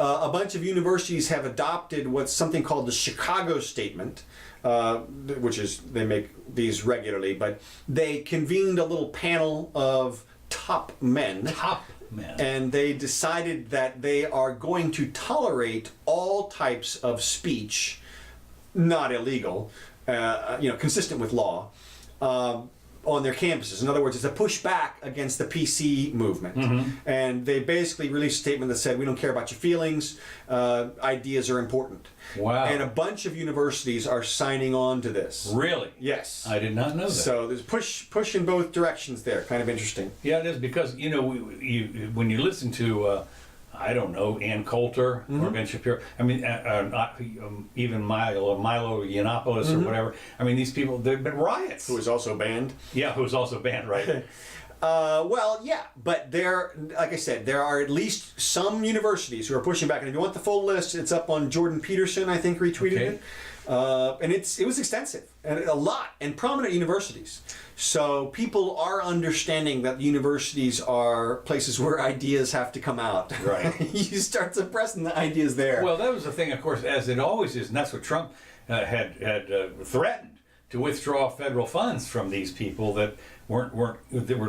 a bunch of universities have adopted what's something called the Chicago Statement, which is, they make these regularly, but they convened a little panel of top men. And they decided that they are going to tolerate all types of speech, not illegal, consistent with law, on their campuses. In other words, it's a pushback against the PC movement. And they basically released a statement that said, we don't care about your feelings, ideas are important. Wow. And a bunch of universities are signing on to this. Really? Yes. I did not know that. So there's push in both directions there. Kind of interesting. Yeah, it is, because, when you listen to, I don't know, Ann Coulter or Ben Shapiro, I mean, even Milo Yiannopoulos or whatever. I mean, these people, there have been riots. Who was also banned. Yeah, who was also banned, right? Well, yeah, but like I said, there are at least some universities who are pushing back. And if you want the full list, it's up on Jordan Peterson, I think, retweeted it. And it was extensive, and a lot, and prominent universities. So people are understanding that universities are places where ideas have to come out. Right. You start suppressing the ideas there. Well, that was the thing, of course, as it always is, and that's what Trump had threatened, to withdraw federal funds from these people that were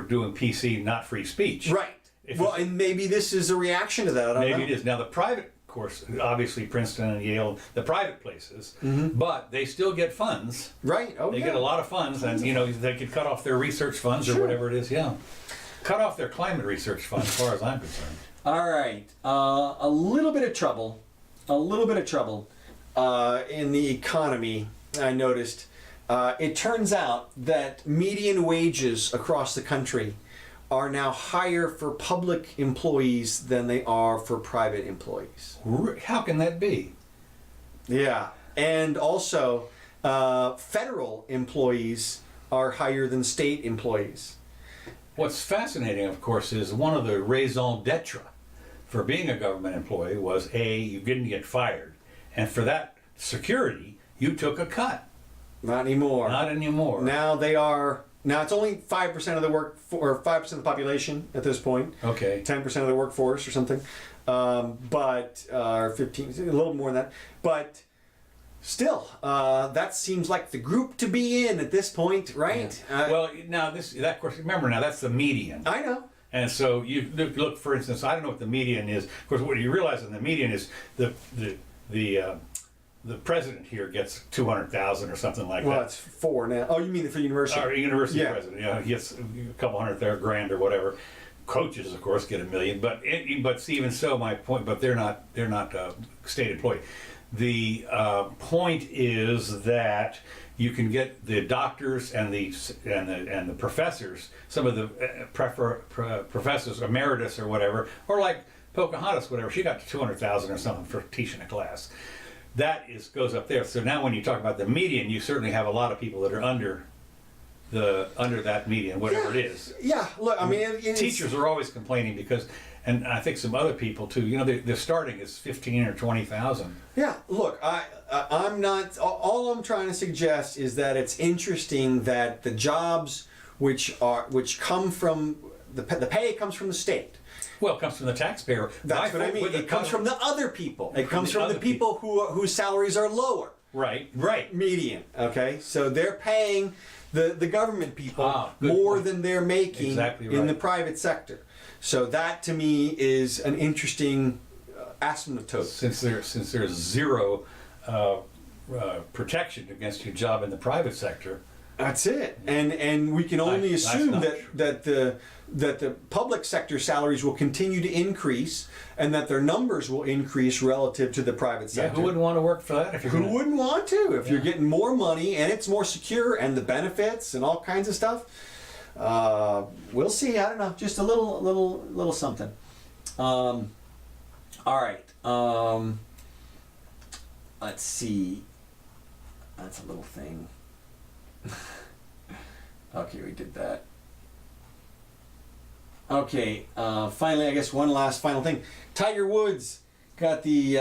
doing PC, not free speech. Right. And maybe this is a reaction to that. I don't know. Maybe it is. Now, the course, obviously Princeton and Yale, the private places, but they still get funds. Right. Oh, They yeah. get a lot of funds, and they could cut off their research funds or Sure. whatever it is. Yeah, cut off their climate research fund, as far as I'm concerned. All right. A little bit of trouble. In the economy, I noticed. It turns out that median wages across the country are now higher for public employees than they are for private employees. How can that be? Yeah. And also, federal employees are higher than state employees. What's fascinating, of course, is one of the raison d'etre for being a government employee was you didn't get fired, and for that security, you took a cut. Not anymore. Not anymore. Now they are. Now it's only 5% of the or 5% of the population at this point. Okay. 10% of the workforce or something, or 15, a little more than that. But still, that seems like the group to be in at this point, right? Well, now of course, remember now that's the median. I know. And so you look, for instance, I don't know what the median is. Of course, what you realize in the median is the president here gets 200,000 or something like Well, that. it's 4 now. Oh, you mean for university? Or university Yeah. president, he gets a couple hundred there, grand or whatever. Coaches, of course, get $1 million, but even so, my point. But they're not state employee. The point is that you can get the doctors and the professors, some of the professors emeritus or whatever, or like Pocahontas, whatever. She got to 200,000 or something for teaching a class. That goes up there. So now when you talk about the median, you certainly have a lot of people that are under that median, whatever it is. Yeah. Look, I mean, Teachers are always complaining because, and I think some other people too. They're starting is 15 or 20,000. Yeah, look, I'm not. All I'm trying to suggest is that it's interesting that the jobs which come from the pay comes from the state. Well, it comes from the taxpayer. That's what I mean. It comes from the other people. It comes from the people whose salaries are lower. Right. Median. Okay, so they're paying the government people Good more point. than they're making Exactly in right. the private sector. So that to me is an interesting asymptote. Since there's zero protection against your job in the private sector. That's it, and we can only That's assume not that the public sector salaries will continue to increase, and that their numbers will increase relative to the private sector. Yeah, who wouldn't want to work for that if you're Who gonna- wouldn't want to if you're getting more money and it's more secure and the benefits and all kinds of stuff? We'll see. I don't know. Just a little something. All right. Let's see. That's a little thing. Okay, we did that. Okay, finally, I guess one last final thing. Tiger Woods got the,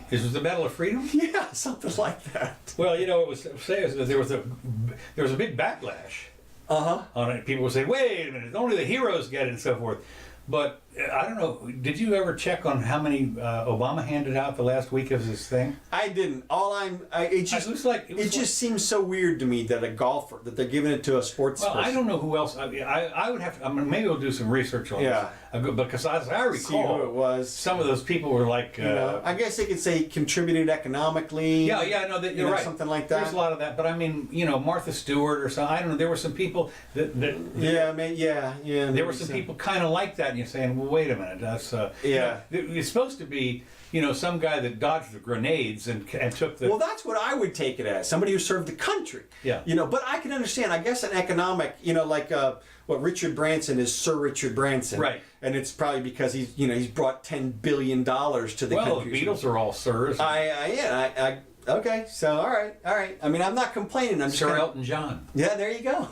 This was the Medal of Freedom? yeah, something like that. Well, it was there was a big backlash on it. People would say, "Wait a minute, only the heroes get it," and so forth. But I don't know. Did you ever check on how many Obama handed out the last week of his thing? I didn't. It just seems so weird to me that a golfer, that they're giving it to a sports Well, person. I don't know who else. I would have to. Maybe we'll do some research on Yeah. this. Because as I See who recall, it was. some of those people were like. I guess they could say contributed economically. Yeah, no, you're right. Something like that. There's a lot of that, but I mean, Martha Stewart or something. I don't know. There were some people that. Yeah, yeah. There were some people kind of like that, and you're saying, well, wait a minute, that's Yeah. It's supposed to be, some guy that dodged the grenades and took the. Well, that's what I would take it as. Somebody who served the country. Yeah. But I can understand. I guess an economic, like what Richard Branson is Sir Richard Branson. Right. And it's probably because he's brought $10 billion to the well, country. the Beatles are all sirs. Okay. So all right. I mean, I'm not complaining. I'm just Sir kinda- Elton John. Yeah, there you go.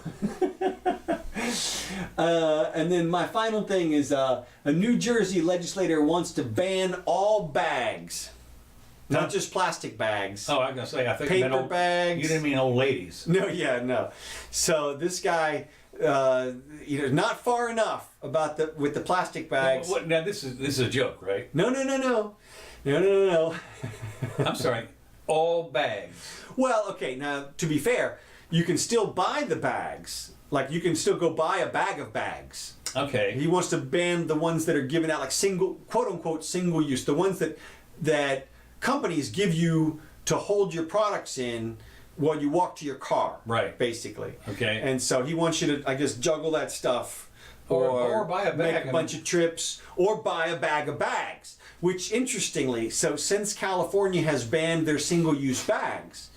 And then my final thing is a New Jersey legislator wants to ban all bags, not just plastic bags. Oh, I was gonna say, I think Paper you meant bags. You didn't mean old ladies. No. So this guy, not far enough about with the plastic bags. Now this is a joke, right? No. I'm sorry. All bags. Well, okay. Now, to be fair, you can still buy the bags. Like you can still go buy a bag of bags. Okay. He wants to ban the ones that are given out like single, quote unquote, single use. The ones that companies give you to hold your products in while you walk to your car. Right. Basically. Okay. And so he wants you to, I guess, juggle that stuff. Or buy a bag. Make a bunch of trips. Or buy a bag of bags. Which, interestingly, so since California has banned their single-use bags,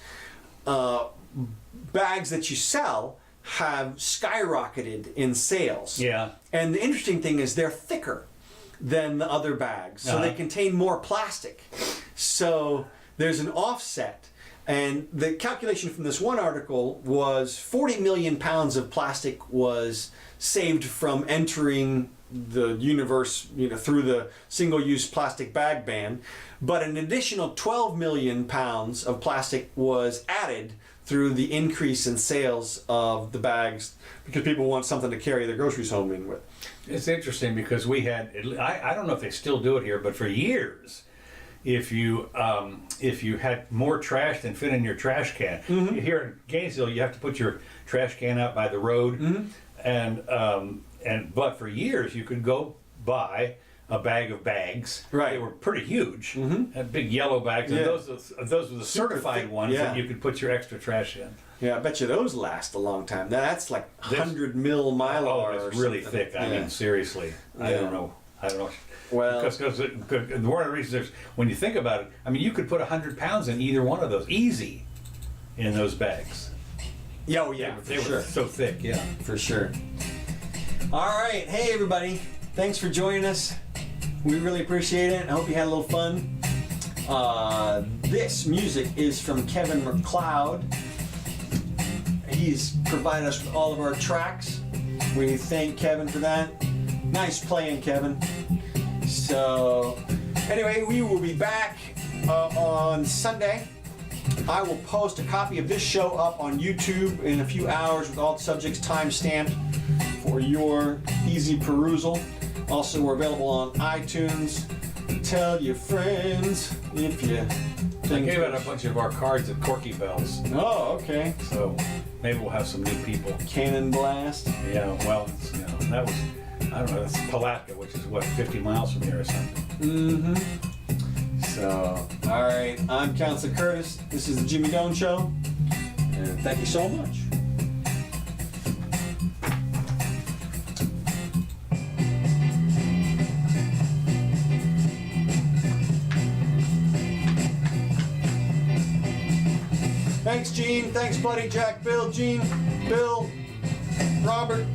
bags that you sell have skyrocketed in sales. Yeah. And the interesting thing is they're thicker than the other bags. So they contain more plastic. So there's an offset. And the calculation from this one article was 40 million pounds of plastic was saved from entering the universe, through the single-use plastic bag ban. But an additional 12 million pounds of plastic was added through the increase in sales of the bags because people want something to carry their groceries home in with. It's interesting because we had, I don't know if they still do it here, but for years, if you had more trash than fit in your trash can, here in Gainesville, you have to put your trash can out by the road, but for years you could go buy a bag of bags. Right. They were pretty huge, big yellow bags, and those were the certified ones that you could put your extra trash in. Yeah, I bet you those last a long time. That's like 100 mil mylar. Oh, it's really thick. I mean, seriously, I don't know. Well, because one of the reasons is when you think about it, I mean, you could put 100 pounds in either one of those easy in those bags. Yeah, oh yeah, They were so thick, yeah. For sure. All right, hey everybody, thanks for joining us. We really appreciate it. I hope you had a little fun. This music is from Kevin MacLeod. He's provided us with all of our tracks. We thank Kevin for that. Nice playing, Kevin. So, anyway, we will be back on Sunday. I will post a copy of this show up on YouTube in a few hours with all the subjects time-stamped for your easy perusal. Also, we're available on iTunes. Tell your friends if you I gave out a bunch of our cards at Corky Bells, Oh, okay. so maybe we'll have some new people. Cannon Blast. Yeah, well, that was, I don't know, that's Palatka, which is what, 50 miles from here or something. So, all right. I'm Counselor Curtis. This is the Jimmy Doane Show. And thank you so much. Thanks, Gene. Thanks, Buddy, Jack, Bill, Gene, Bill, Robert.